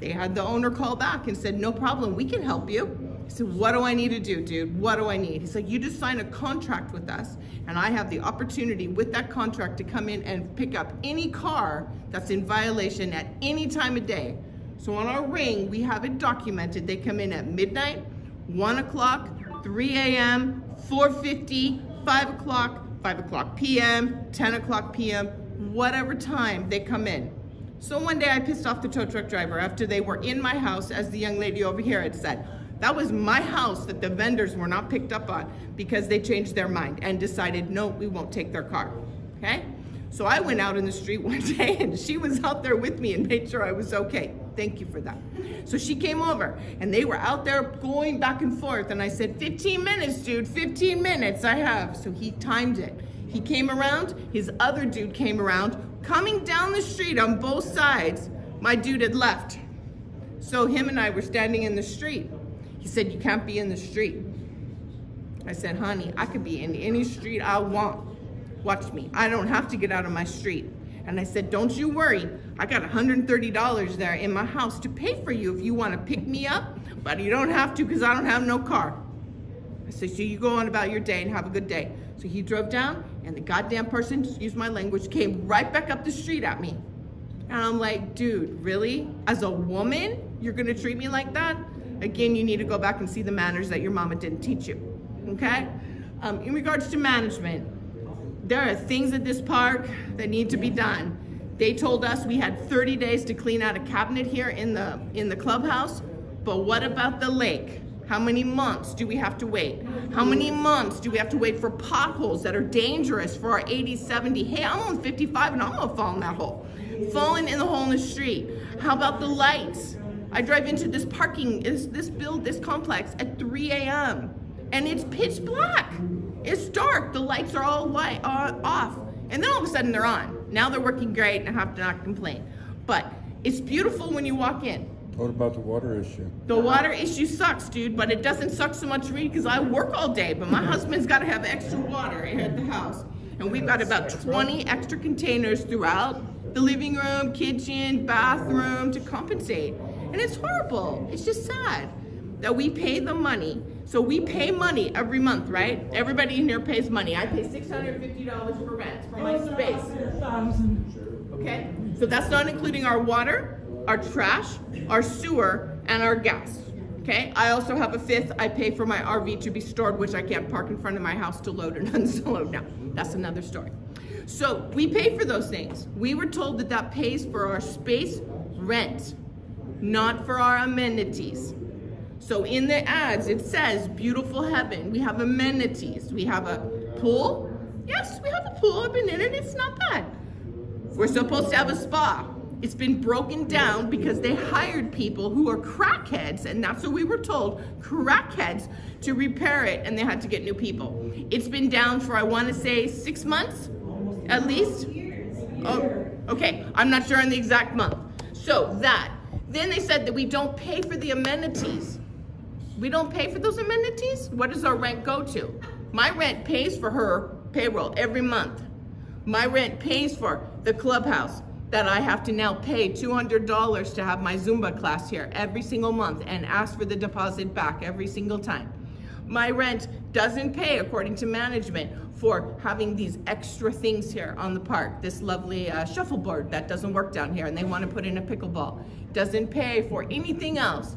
They had the owner call back and said, no problem, we can help you. I said, what do I need to do, dude? What do I need? He's like, you just sign a contract with us and I have the opportunity with that contract to come in and pick up any car that's in violation at any time of day. So on our ring, we have it documented. They come in at midnight, 1 o'clock, 3 a.m., 4:50, 5 o'clock, 5 o'clock p.m., 10 o'clock p.m., whatever time they come in. So one day I pissed off the tow truck driver after they were in my house, as the young lady over here had said. That was my house that the vendors were not picked up on because they changed their mind and decided, no, we won't take their car, okay? So I went out in the street one day and she was out there with me and made sure I was okay. Thank you for that. So she came over and they were out there going back and forth. And I said, 15 minutes, dude, 15 minutes I have. So he timed it. He came around, his other dude came around, coming down the street on both sides. My dude had left. So him and I were standing in the street. He said, you can't be in the street. I said, honey, I could be in any street I want. Watch me. I don't have to get out of my street. And I said, don't you worry. I got $130 there in my house to pay for you if you want to pick me up, but you don't have to because I don't have no car. I said, so you go on about your day and have a good day. So he drove down and the goddamn person, excuse my language, came right back up the street at me. And I'm like, dude, really? As a woman, you're gonna treat me like that? Again, you need to go back and see the manners that your mama didn't teach you, okay? In regards to management, there are things at this park that need to be done. They told us we had 30 days to clean out a cabinet here in the clubhouse, but what about the lake? How many months do we have to wait? How many months do we have to wait for potholes that are dangerous for our 80, 70? Hey, I'm on 55 and I'm gonna fall in that hole. Falling in the hole in the street. How about the lights? I drive into this this complex at 3 a.m. and it's pitch black. It's dark, the lights are all off. And then all of a sudden they're on. Now they're working great and I have to not complain. But it's beautiful when you walk in. What about the water issue? The water issue sucks, dude, but it doesn't suck so much for me because I work all day, but my husband's gotta have extra water here at the house. And we've got about 20 extra containers throughout the living room, kitchen, bathroom to compensate. And it's horrible, it's just sad that we pay the money. So we pay money every month, right? Everybody in here pays money. I pay $650 for rent for my space. Okay? So that's not including our water, our trash, our sewer, and our gas. Okay? I also have a fifth. I pay for my RV to be stored, which I can't park in front of my house to load and unload now. That's another story. So we pay for those things. We were told that that pays for our space rent, not for our amenities. So in the ads, it says, beautiful heaven. We have amenities. We have a pool. Yes, we have a pool. I've been in it. It's not bad. We're supposed to have a spa. It's been broken down because they hired people who are crackheads, and that's what we were told, crackheads, to repair it, and they had to get new people. It's been down for, I want to say, 6 months, at least. Oh, okay, I'm not sure on the exact month. So that. Then they said that we don't pay for the amenities. We don't pay for those amenities? What does our rent go to? My rent pays for her payroll every month. My rent pays for the clubhouse that I have to now pay $200 to have my Zumba class here every single month and ask for the deposit back every single time. My rent doesn't pay, according to management, for having these extra things here on the park. This lovely shuffleboard that doesn't work down here and they want to put in a pickleball. Doesn't pay for anything else.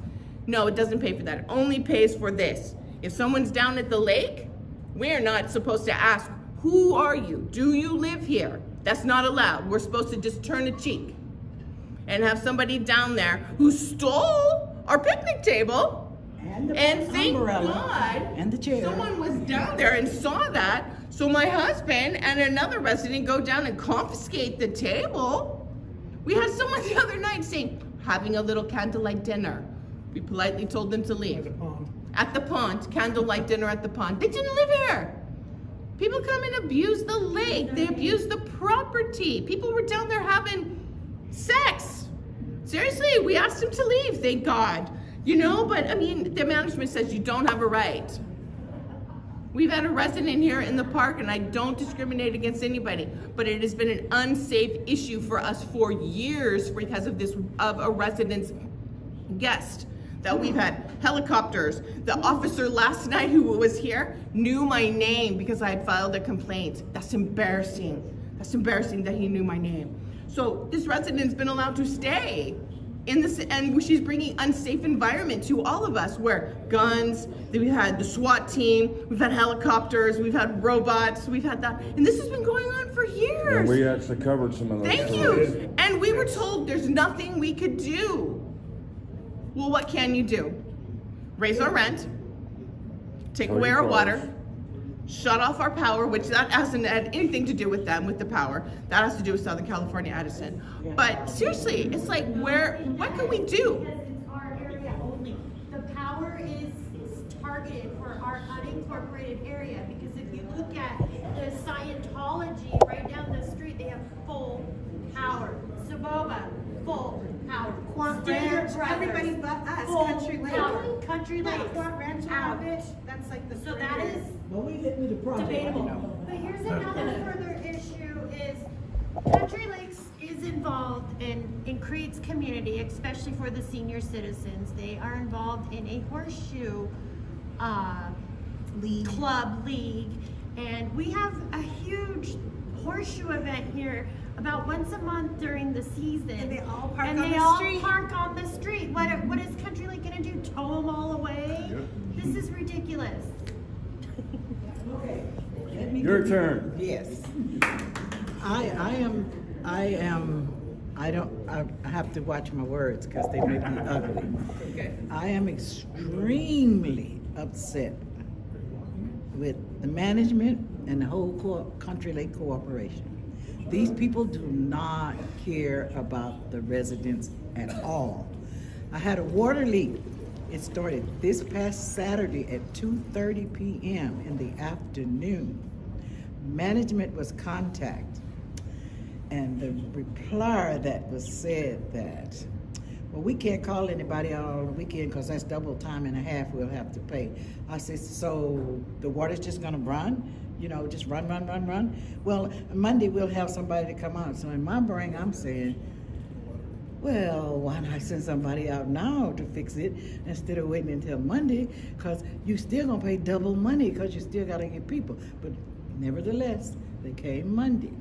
No, it doesn't pay for that. It only pays for this. If someone's down at the lake, we're not supposed to ask, who are you? Do you live here? That's not allowed. We're supposed to just turn a cheek and have somebody down there who stole our picnic table and thank God and the chair. Someone was down there and saw that. So my husband and another resident go down and confiscate the table. We had someone the other night saying, having a little candlelight dinner. We politely told them to leave. At the pond, candlelight dinner at the pond. They didn't live here. People come and abuse the lake. They abuse the property. People were down there having sex. Seriously, we asked them to leave, thank God. You know, but I mean, the management says you don't have a right. We've had a resident here in the park, and I don't discriminate against anybody, but it has been an unsafe issue for us for years because of a resident's guest. That we've had helicopters. The officer last night who was here knew my name because I had filed a complaint. That's embarrassing. That's embarrassing that he knew my name. So this resident's been allowed to stay in this, and she's bringing unsafe environment to all of us, where guns, we've had the SWAT team, we've had helicopters, we've had robots, we've had that, and this has been going on for years. And we actually covered some of those. Thank you. And we were told there's nothing we could do. Well, what can you do? Raise our rent, take away our water, shut off our power, which that hasn't had anything to do with them, with the power. That has to do with Southern California Edison. But seriously, it's like, what can we do? Because it's our area only. The power is targeted for our unincorporated area, because if you look at the Scientology right down the street, they have full power. Saboba, full power. Quant Ranch, everybody but us, full Country Lake. power. Country Lake. Quant Ranch, all of it, that's like the So that is debatable. But here's another further issue is Country Lakes is involved and creates community, especially for the senior citizens. They are involved in a horseshoe league, and we have a huge horseshoe event here about once a month during the season. And they all park and on they the all street. park on the street. What is Country Lake gonna do? Tow them all away? This is ridiculous. Your turn. Yes. I have to watch my words because they may be ugly. Okay. I am extremely upset with the management and the whole Country Lake Corporation. These people do not care about the residents at all. I had a water leak. It started this past Saturday at 2:30 p.m. in the afternoon. Management was contacted, and the reply that was said that, well, we can't call anybody out on the weekend because that's double time and a half we'll have to pay. I said, so the water's just gonna run? Just run. Well, Monday we'll have somebody to come out. So in my brain, I'm saying, well, why not send somebody out now to fix it instead of waiting until Monday? Because you still gonna pay double money because you still gotta get people. But nevertheless, they came Monday,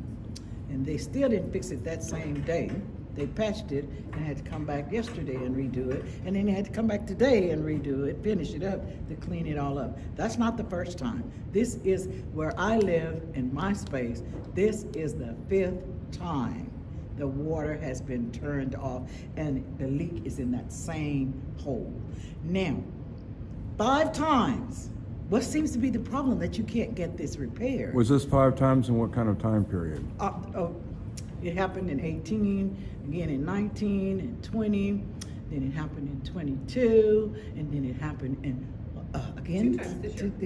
and they still didn't fix it that same day. They patched it and had to come back yesterday and redo it, and then they had to come back today and redo it, finish it up, to clean it all up. That's not the first time. This is where I live in my space. This is the 5th time the water has been turned off and the leak is in that same hole. Now, 5 times. What seems to be the problem that you can't get this repaired? Was this 5 times in what kind of time period? It happened in 18, again in 19, and 20, then it happened in 22, and then it happened in again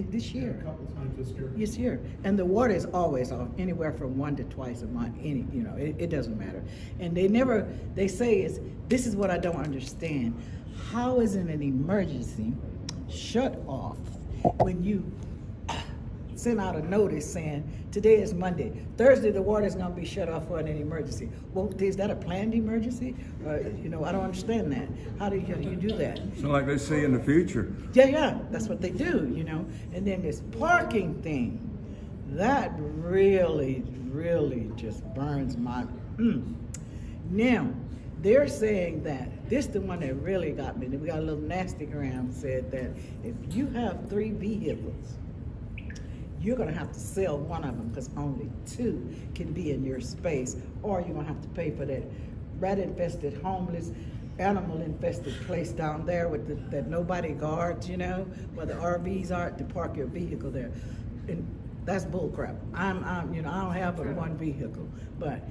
this year. A couple times this year. This year. And the water is always off, anywhere from 1 to twice a month. It doesn't matter. And they say this is what I don't understand. How is it an emergency shut off when you send out a notice saying today is Monday, Thursday the water is going to be shut off for an emergency? Well, is that a planned emergency? I don't understand that. How do you do that? So like they say in the future. Yeah, that's what they do, And then this parking thing, that really just burns my. Now, they're saying that this is the one that really got me. We got a little nasty gram said that if you have 3 vehicles, you're gonna have to sell one of them because only 2 can be in your space, or you're gonna have to pay for that rat-infested, homeless, animal-infested place down there that nobody guards, where the RVs are, to park your vehicle there. And that's bullcrap. I don't have but 1 vehicle, but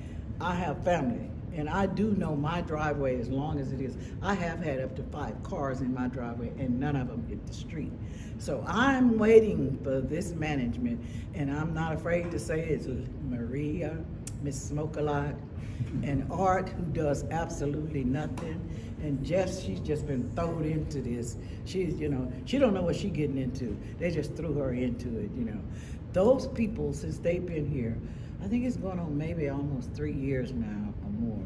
I have family. And I do know my driveway as long as it is. I have had up to 5 cars in my driveway and none of them hit the street. So I'm waiting for this management, and I'm not afraid to say it's Maria, Miss Smoke-a-Lot, and Art, who does absolutely nothing. And she's just been thrown into this. She's, she don't know what she's getting into. They just threw her into it, Those people, since they've been here, I think it's going on maybe almost 3 years now or more.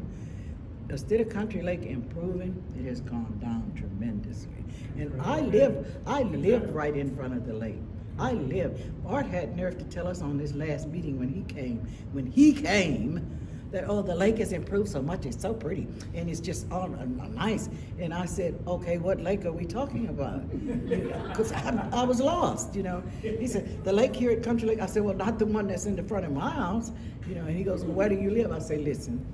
Instead of Country Lake improving, it has gone down tremendously. And I live right in front of the lake. Art had nerve to tell us on this last meeting when he came, that, the lake has improved so much, it's so pretty, and it's just all nice. And I said, okay, what lake are we talking about? Because I was lost, He said, the lake here at Country Lake. I said, well, not the one that's in the front of my house, And he goes, well, where do you live? I say, listen,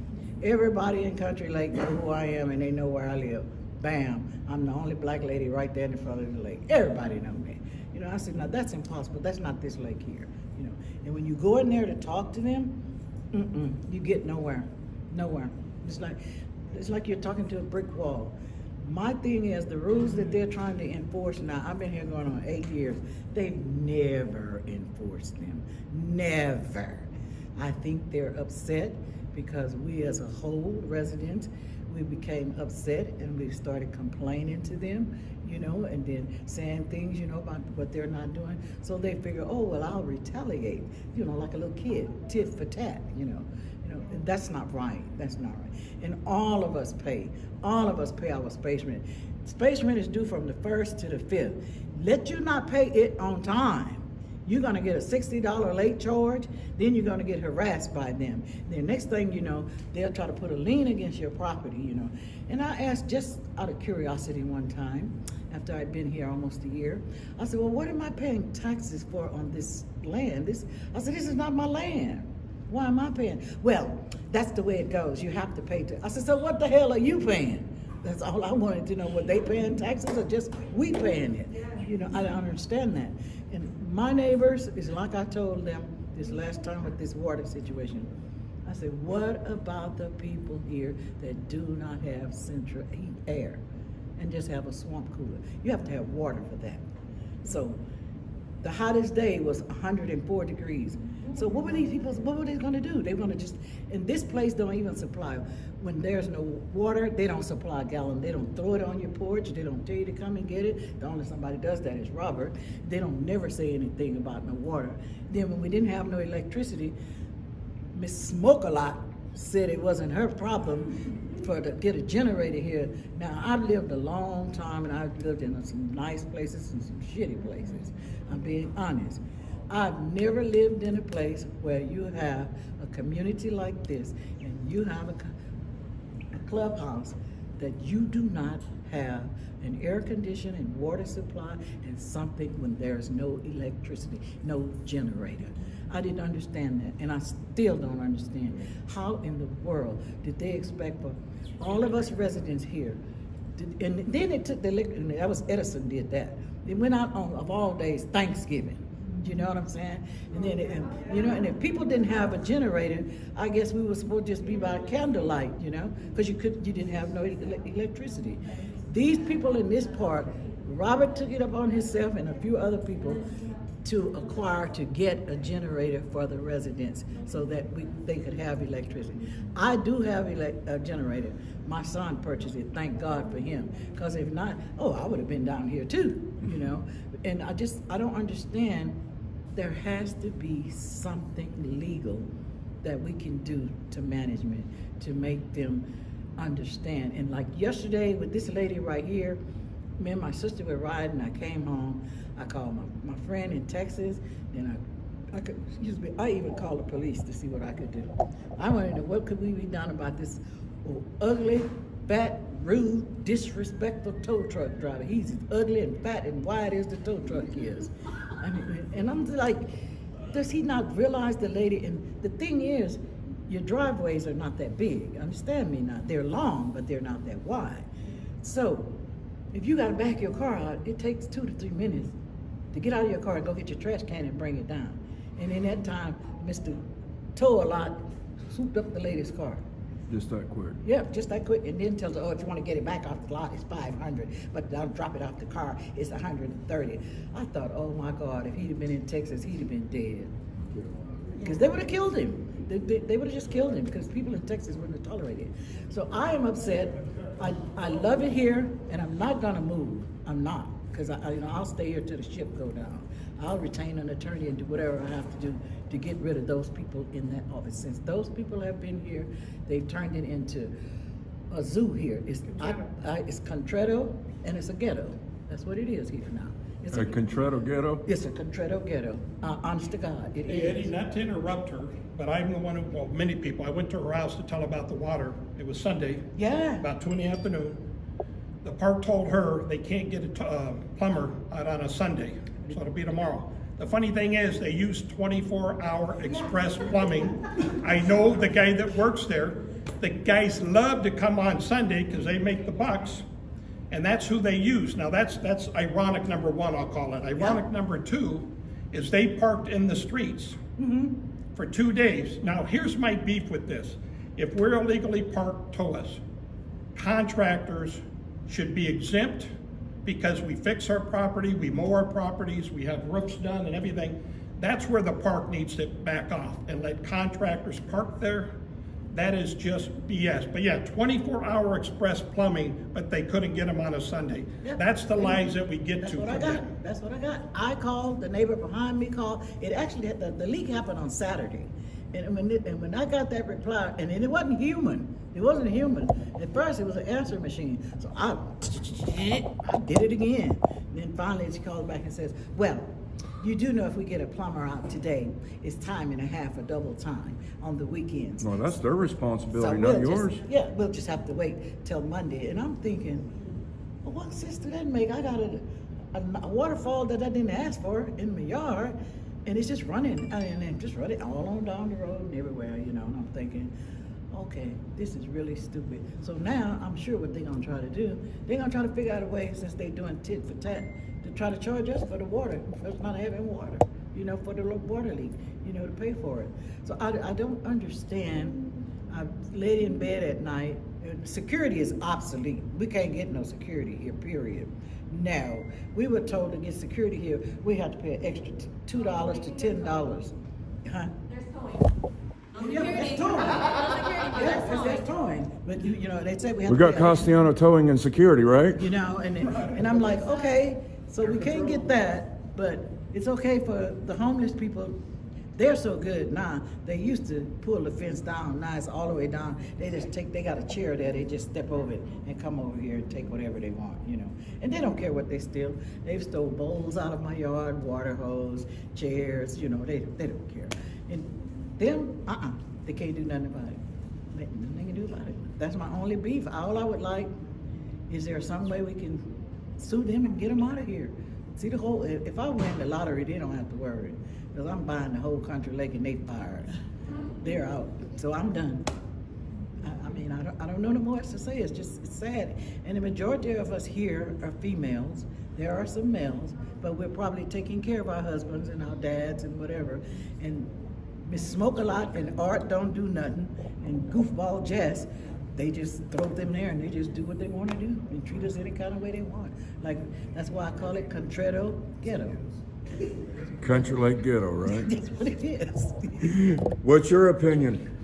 everybody in Country Lake know who I am, and they know where I live. Bam, I'm the only black lady right there in front of the lake. Everybody know me. You know, I said, now that's impossible. That's not this lake here. You know, and when you go in there to talk to them, you get nowhere. It's like you're talking to a brick wall. My thing is the rules that they're trying to enforce now, I've been here going on 8 years, they've never enforced them. Never. I think they're upset because we as a whole residents, we became upset and we started complaining to them, you know, and then saying things, you know, about what they're not doing. So they figure, oh, well, I'll retaliate, you know, like a little kid, tit for tat, you know. And that's not right. That's not right. And all of us pay our space rent. Space rent is due from the 1st to the 5th. Let you not pay it on time, you're gonna get a $60 late charge, then you're gonna get harassed by them. Then next thing you know, they'll try to put a lien against your property, you know. And I asked just out of curiosity one time, after I'd been here almost a year, I said, well, what am I paying taxes for on this land? I said, this is not my land. Why am I paying? Well, that's the way it goes. You have to pay. I said, so what the hell are you paying? That's all I wanted to know. Were they paying taxes or just we paying it? You know, I don't understand that. And my neighbors, is like I told them this last time with this water situation. I said, what about the people here that do not have central heat air and just have a swamp cooler? You have to have water for that. So the hottest day was 104 degrees. So what were these people, what were they gonna do? They were gonna just, and this place don't even supply, when there's no water, they don't supply a gallon. They don't throw it on your porch. They don't tell you to come and get it. The only somebody does that is Robert. They don't never say anything about no water. Then when we didn't have no electricity, Miss Smoke-a-Lot said it wasn't her problem to get a generator here. Now, I've lived a long time and I've lived in some nice places and some shitty places. I'm being honest. I've never lived in a place where you have a community like this and you have a clubhouse that you do not have an air conditioning and water supply and something when there's no electricity, no generator. I didn't understand that, and I still don't understand. How in the world did they expect for all of us residents here? And then it took the electric, and that was Edison did that. It went out on, of all days, Thanksgiving. You know what I'm saying? And then, you know, and if people didn't have a generator, I guess we were supposed to just be by candlelight, you know, because you didn't have no electricity. These people in this park, Robert took it upon himself and a few other people to get a generator for the residents so that they could have electricity. I do have a generator. My son purchased it, thank God for him. Because if not, I would have been down here too, you know. And I don't understand. There has to be something legal that we can do to management to make them understand. And like yesterday with this lady right here, me and my sister were riding, I came home, I called my friend in Texas, and I even called the police to see what I could do. I wanted to know what could we be done about this ugly, fat, rude, disrespectful tow truck driver. He's as ugly and fat and wide as the tow truck is. I mean, and I'm like, does he not realize the lady? And the thing is, your driveways are not that big. Understand me now. They're long, but they're not that wide. So if you gotta back your car out, it takes 2 to 3 minutes to get out of your car and go get your trash can and bring it down. And in that time, Mr. Tow-a-Lot swooped up the lady's car. Just that quick? Yeah, just that quick. And then tells her, if you want to get it back off the lot, it's $500. But I'll drop it off the car, it's $130. I thought, oh my God, if he'd have been in Texas, he'd have been dead. Because they would have killed him. They would have just killed him because people in Texas wouldn't have tolerated it. So I am upset. I love it here, and I'm not gonna move. I'm not, because I'll stay here till the ship go down. I'll retain an attorney and do whatever I have to do to get rid of those people in that office. Since those people have been here, they've turned it into a zoo here. It's Contredo and it's a ghetto. That's what it is here now. It's a Contredo ghetto? It's a Contredo ghetto. Honest to God, it is. Eddie, not to interrupt her, but I'm the one who, well, many people, I went to her house to tell her about the water. It was Sunday. Yeah. About 2 in the afternoon. The park told her they can't get a plumber out on a Sunday, so it'll be tomorrow. The funny thing is, they use 24-hour express plumbing. I know the guy that works there. The guys love to come on Sunday because they make the bucks. And that's who they use. Now that's ironic number one, I'll call it. Ironic number two is they parked in the streets for 2 days. Now here's my beef with this. If we're illegally parked, tow us. Contractors should be exempt because we fix our property, we mow our properties, we have roofs done and everything. That's where the park needs to back off and let contractors park there. That is just BS. But yeah, 24-hour express plumbing, but they couldn't get them on a Sunday. Yeah. That's the lies that we get That's to. what I got. That's what I got. I called, the neighbor behind me called. It actually, the leak happened on Saturday. And when I got that reply, and it wasn't human. It wasn't human. At first, it was an answer machine. So I did it again. And then finally, she called back and says, well, you do know if we get a plumber out today, it's time and a half or double time on the weekends. Well, that's their responsibility, So not yours. We'll just have to wait till Monday. And I'm thinking, well, what sense does that make? I got a waterfall that I didn't ask for in my yard, and it's just running, and just running all on down the road and everywhere, and I'm thinking, okay, this is really stupid. So now I'm sure what they're gonna try to do, they're gonna try to figure out a way, since they're doing tit for tat, to try to charge us for the water, for us not having water, for the water leak, to pay for it. So I don't understand. I laid in bed at night. Security is obsolete. We can't get no security here, period. No, we were told to get security here, we have to pay an extra $2 to $10. Huh? There's towing. Yeah, that's towing. That's towing. But they say we have We to got pay Castellano Towing and Security, right? and I'm like, okay, so we can't get that, but it's okay for the homeless people. They're so good now. They used to pull the fence down. Now it's all the way down. They got a chair there. They just step over it and come over here and take whatever they want, And they don't care what they steal. They've stole bowls out of my yard, water hose, chairs, they don't care. And them, they can't do nothing about it. Nothing can do about it. That's my only beef. All I would like is there some way we can sue them and get them out of here. See if I win the lottery, they don't have to worry. Because I'm buying the whole Country Lake and they fired. They're out. So I'm done. I don't know no more else to say. It's sad. And the majority of us here are females. There are some males, but we're probably taking care of our husbands and our dads and whatever. And Miss Smoke a Lot and Art don't do nothing. And Goofball Jess, they just throw them there and they just do what they want to do and treat us any kind of way they want. That's why I call it Contredo Ghetto. Country Lake Ghetto, right? That's what it is. What's your opinion?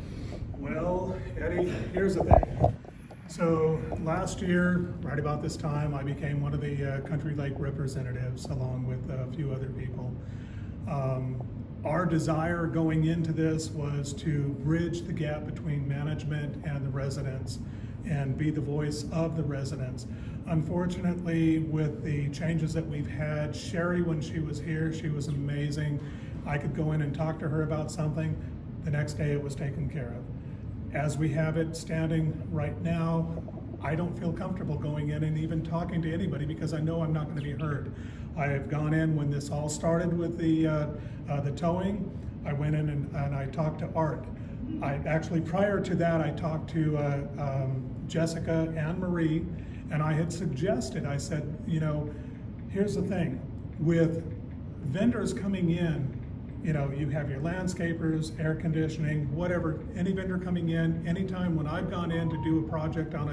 Well, Eddie, here's the thing. So last year, right about this time, I became one of the Country Lake representatives along with a few other people. Our desire going into this was to bridge the gap between management and the residents and be the voice of the residents. Unfortunately, with the changes that we've had, Sherry, when she was here, she was amazing. I could go in and talk to her about something. The next day it was taken care of. As we have it standing right now, I don't feel comfortable going in and even talking to anybody because I know I'm not going to be heard. I have gone in when this all started with the towing. I went in and I talked to Art. Prior to that, I talked to Jessica and Marie, and I had suggested, I said, here's the thing, with vendors coming in, you have your landscapers, air conditioning, whatever, any vendor coming in, anytime when I've gone in to do a project on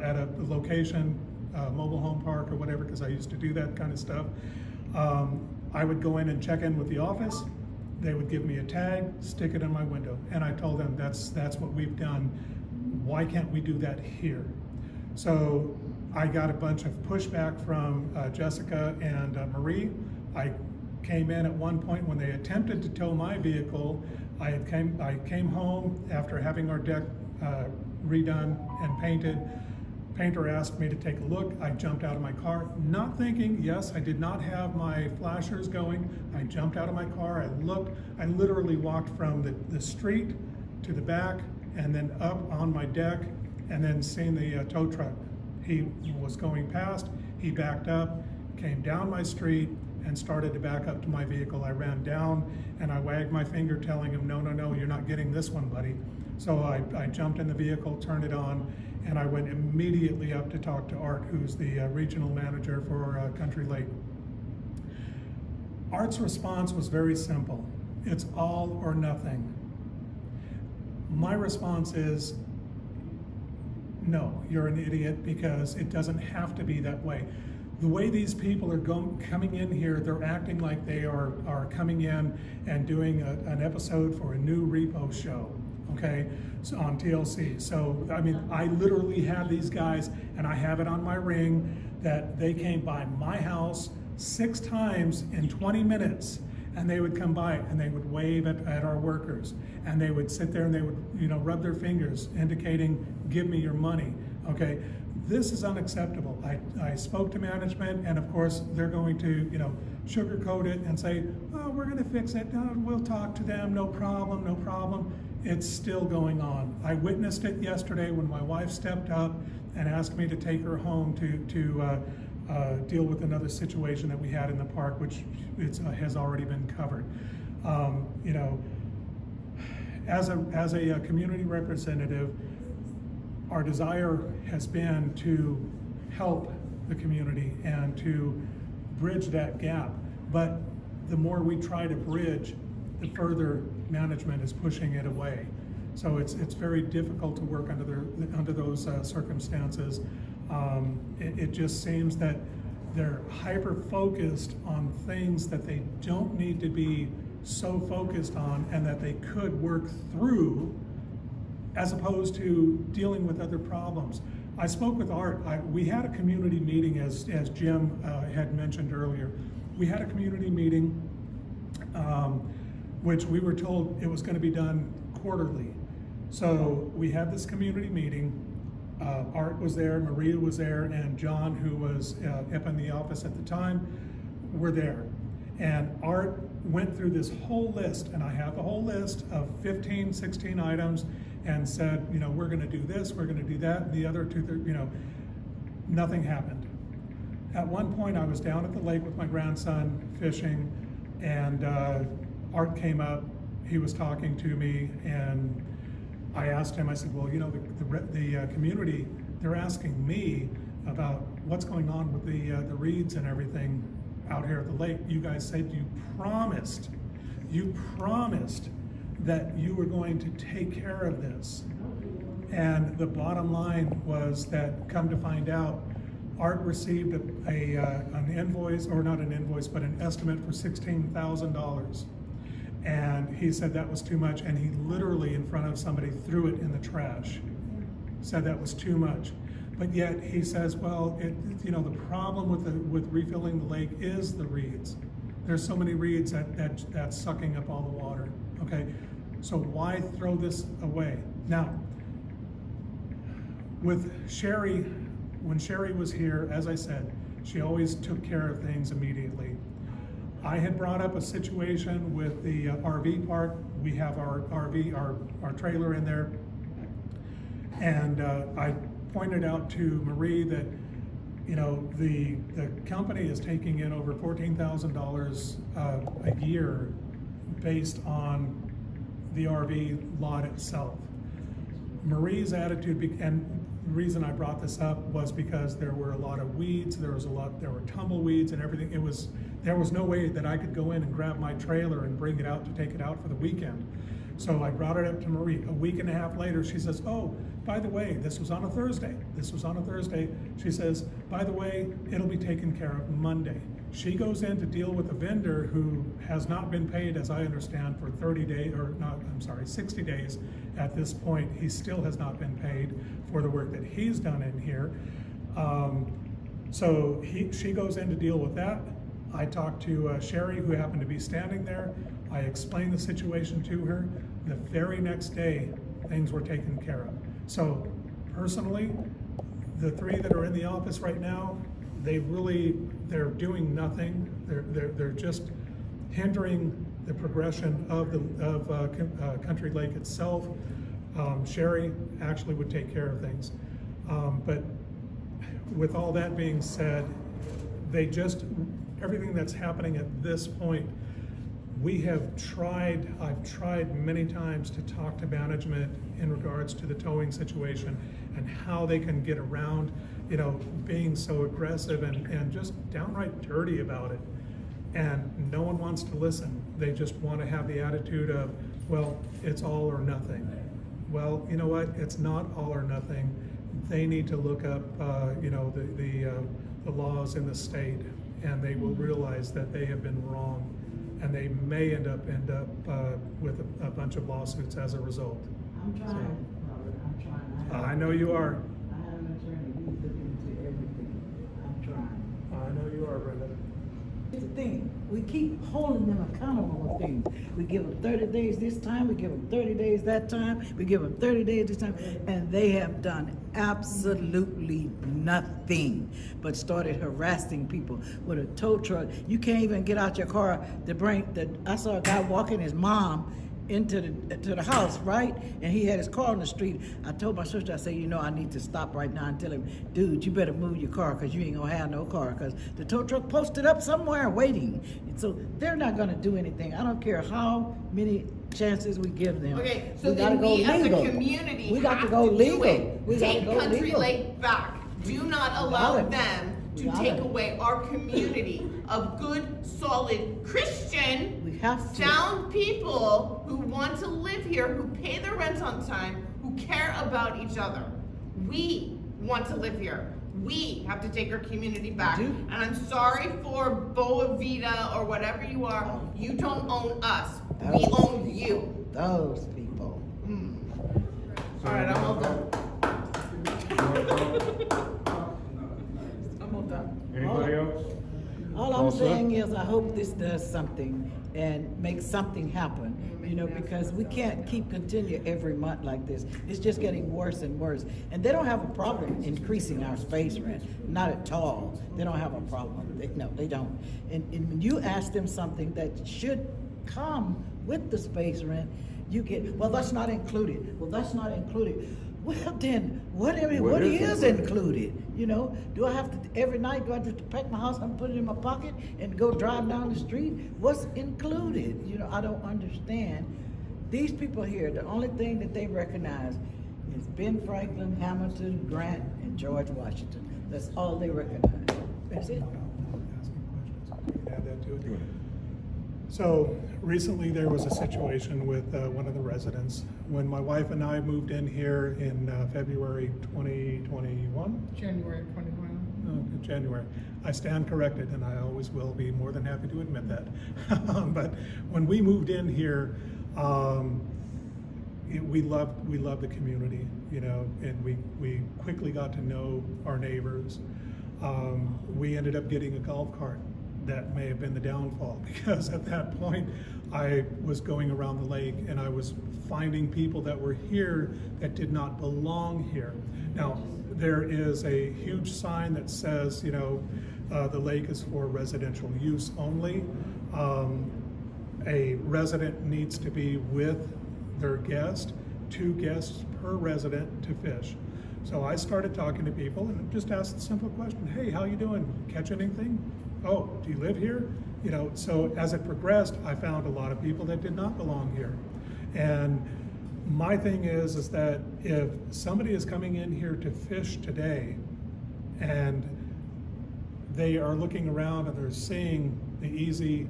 at a location, mobile home park or whatever, because I used to do that kind of stuff, I would go in and check in with the office. They would give me a tag, stick it in my window, and I told them that's what we've done. Why can't we do that here? So I got a bunch of pushback from Jessica and Marie. I came in at one point when they attempted to tow my vehicle. I came home after having our deck redone and painted. Painter asked me to take a look. I jumped out of my car, not thinking, yes, I did not have my flashers going. I jumped out of my car, I looked, I literally walked from the street to the back and then up on my deck and then seen the tow truck. He was going past, he backed up, came down my street and started to back up to my vehicle. I ran down and I wagged my finger telling him, no, you're not getting this one, buddy. So I jumped in the vehicle, turned it on, and I went immediately up to talk to Art, who's the regional manager for Country Lake. Art's response was very simple. It's all or nothing. My response is, no, you're an idiot, because it doesn't have to be that way. The way these people are coming in here, they're acting like they are coming in and doing an episode for a new repo show, okay, so on TLC. So, I mean, I literally have these guys, and I have it on my ring, that they came by my house 6 times in 20 minutes, and they would come by and they would wave at our workers, and they would sit there and they would, you know, rub their fingers indicating, give me your money, okay? This is unacceptable. I spoke to management, and of course they're going to, you know, sugarcoat it and say, oh, we're gonna fix it, we'll talk to them, no problem, no problem. It's still going on. I witnessed it yesterday when my wife stepped up and asked me to take her home to deal with another situation that we had in the park, which has already been covered. You know, as a community representative, our desire has been to help the community and to bridge that gap. But the more we try to bridge, the further management is pushing it away. So it's very difficult to work under those circumstances. It just seems that they're hyper-focused on things that they don't need to be so focused on, and that they could work through, as opposed to dealing with other problems. I spoke with Art. We had a community meeting, as Jim had mentioned earlier. We had a community meeting, which we were told it was going to be done quarterly. So we had this community meeting. Art was there, Maria was there, and John, who was up in the office at the time, were there. And Art went through this whole list, and I have the whole list of 15, 16 items, and said, you know, we're gonna do this, we're gonna do that, and the other two, you know, nothing happened. At one point, I was down at the lake with my grandson fishing, and Art came up, he was talking to me, and I asked him, I said, well, you know, the community, they're asking me about what's going on with the reeds and everything out here at the lake. You guys said you promised that you were going to take care of this. And the bottom line was that, come to find out, Art received an invoice, or not an invoice, but an estimate for $16,000. And he said that was too much, and he literally, in front of somebody, threw it in the trash. Said that was too much. But yet he says, well, you know, the problem with refilling the lake is the reeds. There's so many reeds that's sucking up all the water. Okay, so why throw this away? Now, with Sherry, when Sherry was here, as I said, she always took care of things immediately. I had brought up a situation with the RV park. We have our RV, our trailer in there. And I pointed out to Marie that, you know, the company is taking in over $14,000 a year based on the RV lot itself. Marie's attitude, and the reason I brought this up was because there were a lot of weeds, there were tumbleweeds and everything. There was no way that I could go in and grab my trailer and bring it out to take it out for the weekend. So I brought it up to Marie. A week and a half later, she says, oh, by the way, this was on a Thursday. She says, by the way, it'll be taken care of Monday. She goes in to deal with a vendor who has not been paid, as I understand, for 60 days at this point. He still has not been paid for the work that he's done in here. So she goes in to deal with that. I talked to Sherry, who happened to be standing there. I explained the situation to her. The very next day, things were taken care of. So personally, the 3 that are in the office right now, they're doing nothing. They're just hindering the progression of Country Lake itself. Sherry actually would take care of things. But with all that being said, everything that's happening at this point, I've tried many times to talk to management in regards to the towing situation and how they can get around, you know, being so aggressive and just downright dirty about it. And no one wants to listen. They just want to have the attitude of, well, it's all or nothing. Well, you know what? It's not all or nothing. They need to look up, you know, the laws in the state, and they will realize that they have been wrong, and they may end up with a bunch of lawsuits as a result. I'm trying, Robert, I'm trying. I know you are. I have an attorney, he's looking into everything. I'm trying. I know you are, Brenda. Here's the thing, we keep holding them accountable for things. We give them 30 days this time, we give them 30 days that time, we give them 30 days this time, and they have done absolutely nothing but started harassing people with a tow truck. You can't even get out your car to bring I saw a guy walking his mom into the house, right? And he had his car on the street. I told my sister, I said, you know, I need to stop right now and tell him, dude, you better move your car because you ain't gonna have no car because the tow truck posted up somewhere waiting. And so they're not gonna do anything. I don't care how many chances we give them. Okay, so we gotta then go we as a legal. community We got have to go do legal. it. We gotta Take go Country legal. Lake back. Do not allow them to take away our community of good, solid, Christian, sound people who want to live here, who pay their rent on time, who care about each other. We want to live here. We have to take our community back. And I'm sorry for Boa Vita or whatever you are. You don't own us. We own you. Those people. All right, I'm all done. I'm all done. Anybody else? All I'm saying is I hope this does something and makes something happen, you know, because we can't continue every month like this. It's just getting worse and worse. And they don't have a problem increasing our space rent, not at all. They don't have a problem. No, they don't. And when you ask them something that should come with the space rent, you get, well, that's not included. Well, that's not included. Well, then, what is included? You know, do I have to, every night, do I have to pack my house and put it in my pocket and go drive down the street? What's included? You know, I don't understand. These people here, the only thing that they recognize is Ben Franklin, Hamilton, Grant, and George Washington. That's all they recognize. That's it. Add that to it. So recently there was a situation with one of the residents. When my wife and I moved in here in February 2021? January 2021. January. I stand corrected, and I always will be more than happy to admit that. But when we moved in here, we loved the community, you know, and we quickly got to know our neighbors. We ended up getting a golf cart. That may have been the downfall, because at that point I was going around the lake and I was finding people that were here that did not belong here. Now, there is a huge sign that says, you know, the lake is for residential use only. A resident needs to be with their guest, 2 guests per resident to fish. So I started talking to people and just asked the simple question, hey, how you doing? Catch anything? Oh, do you live here? You know, so as it progressed, I found a lot of people that did not belong here. And my thing is that if somebody is coming in here to fish today and they are looking around and they're seeing the easy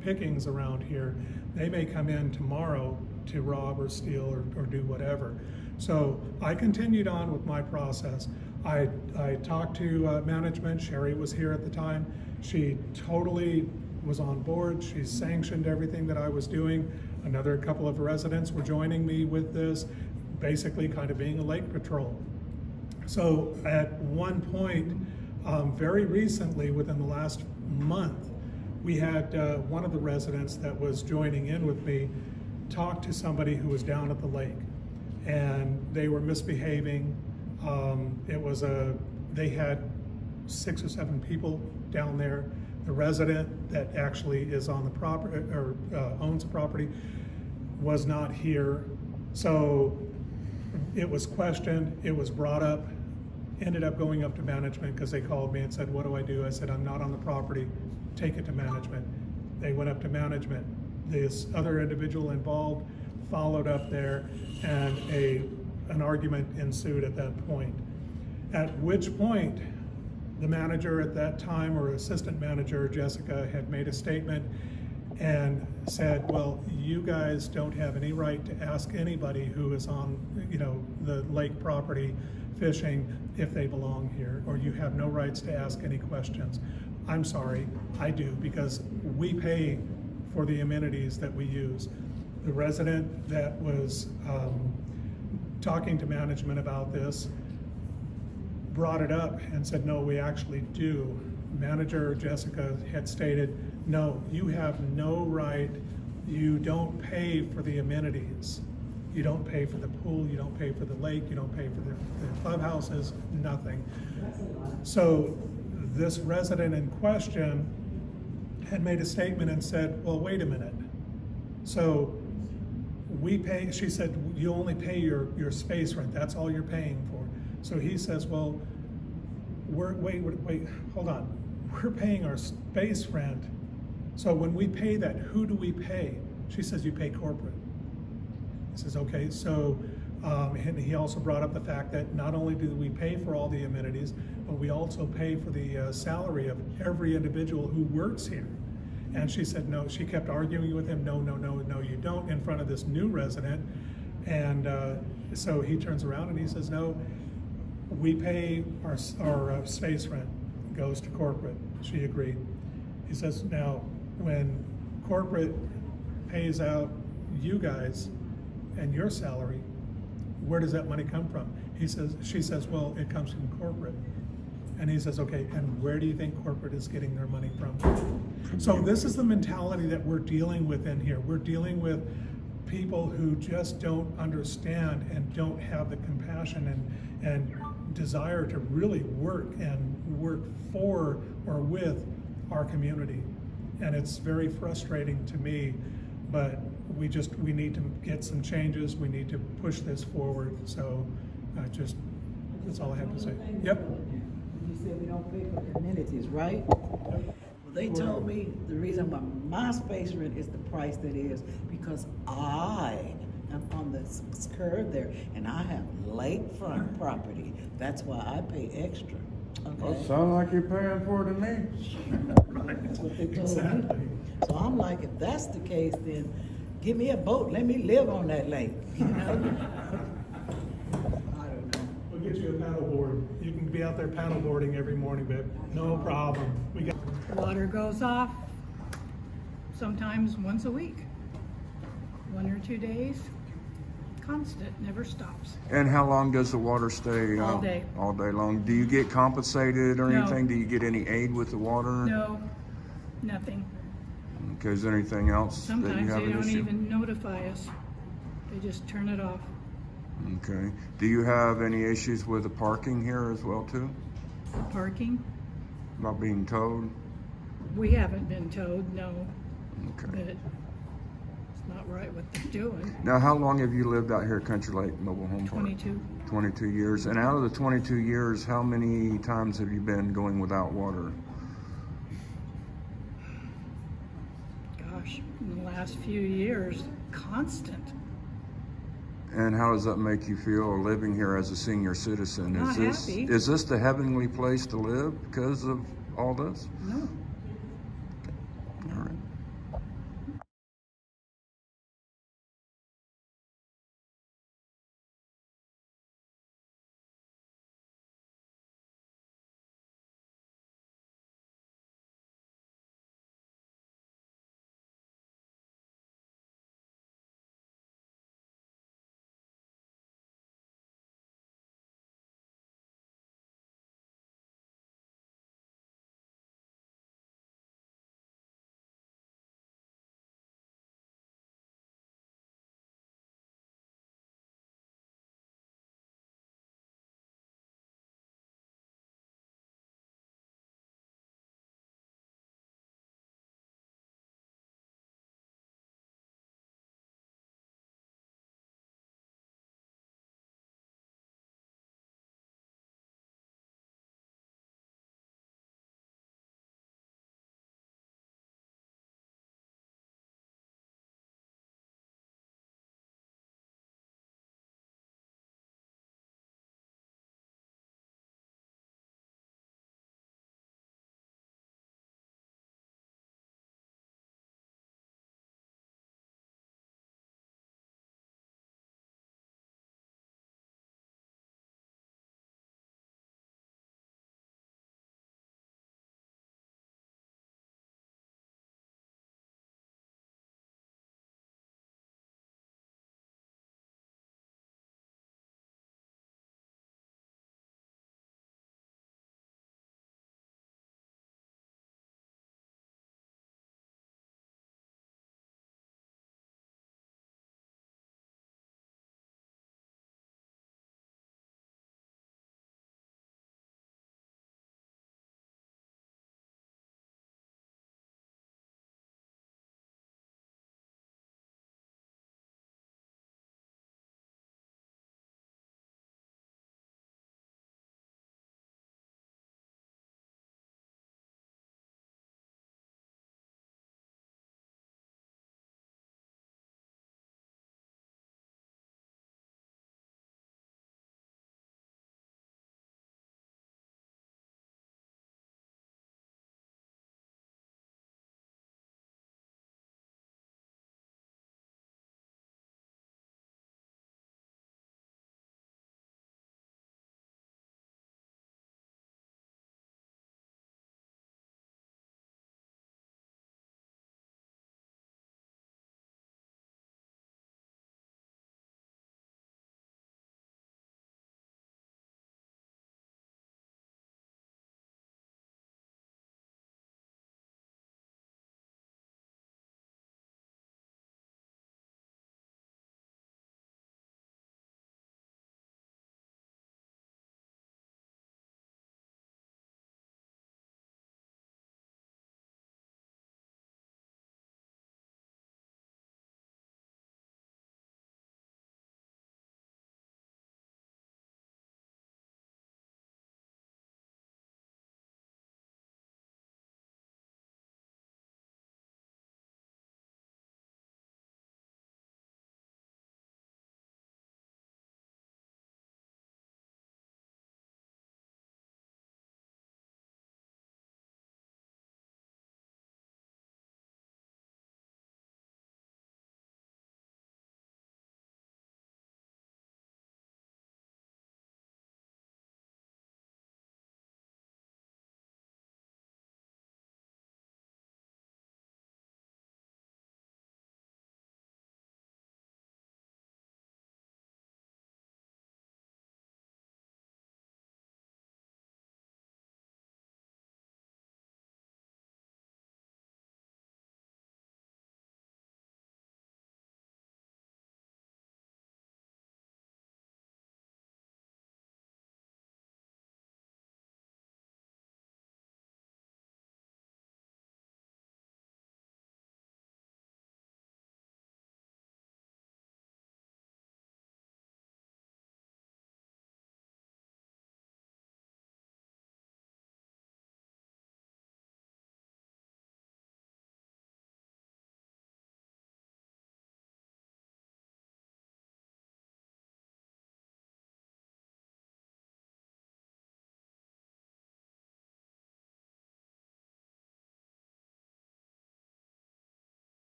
pickings around here, they may come in tomorrow to rob or steal or do whatever. So I continued on with my process. I talked to management. Sherry was here at the time. She totally was on board. She sanctioned everything that I was doing. Another couple of residents were joining me with this, basically kind of being a lake patrol. So at one point, very recently, within the last month, we had one of the residents that was joining in with me talk to somebody who was down at the lake, and they were misbehaving. They had 6 or 7 people down there. The resident that actually is on the property or owns the property was not here. So it was questioned, it was brought up, ended up going up to management because they called me and said, what do I do? I said, I'm not on the property, take it to management. They went up to management. This other individual involved followed up there, and an argument ensued at that point. At which point, the manager at that time, or assistant manager, Jessica, had made a statement and said, well, you guys don't have any right to ask anybody who is on, the lake property fishing if they belong here, or you have no rights to ask any questions. I'm sorry, I do, because we pay for the amenities that we use. The resident that was talking to management about this brought it up and said, no, we actually do. Manager Jessica had stated, no, you have no right, you don't pay for the amenities. You don't pay for the pool, you don't pay for the lake, you don't pay for the clubhouses, nothing. So this resident in question had made a statement and said, well, wait a minute. So we pay, she said, you only pay your space rent, that's all you're paying for. So he says, well, wait, hold on. We're paying our space rent. So when we pay that, who do we pay? She says, you pay corporate. He says, okay, so, and he also brought up the fact that not only do we pay for all the amenities, but we also pay for the salary of every individual who works here. And she said, no, she kept arguing with him, no, you don't, in front of this new resident. And so he turns around and he says, no, we pay our space rent, goes to corporate. She agreed. He says, now, when corporate pays out you guys and your salary, where does that money come from? She says, well, it comes from corporate. And he says, okay, and where do you think corporate is getting their money from? So this is the mentality that we're dealing with in here. We're dealing with people who just don't understand and don't have the compassion and desire to really work for or with our community. And it's very frustrating to me, but we need to get some changes. We need to push this forward. So that's all I have to say. Yep. You said we don't pay for amenities, right? Well, they told me the reason why my space rent is the price that is because I am on the curve there and I have lakefront property. That's why I pay extra. Okay. Well, sound like you're paying for it to me. That's what they told me. So I'm like, if that's the case, then give me a boat. Let me live on that lake. You know? We'll get you a paddleboard. You can be out there paddleboarding every morning, babe. No problem. Water goes off sometimes once a week, 1 or 2 days. Constant, never stops. And how long does the water stay? All day. All day long. Do you get compensated or anything? Do you get any aid with the water? No, nothing. Okay, is there anything else that you Sometimes have they an don't issue? even notify us. They just turn it off. Okay. Do you have any issues with the parking here as well too? Parking, About being towed? we haven't been towed, no. Okay. But it's not right what they're doing. Now, how long have you lived out here at Country Lake Mobile Home Park? 22. 22 years. And out of the 22 years, how many times have you been going without water? Gosh, in the last few years, constant. And how does that make you feel living here as a senior citizen? Not happy. Is this the heavenly place to live because of all this? No.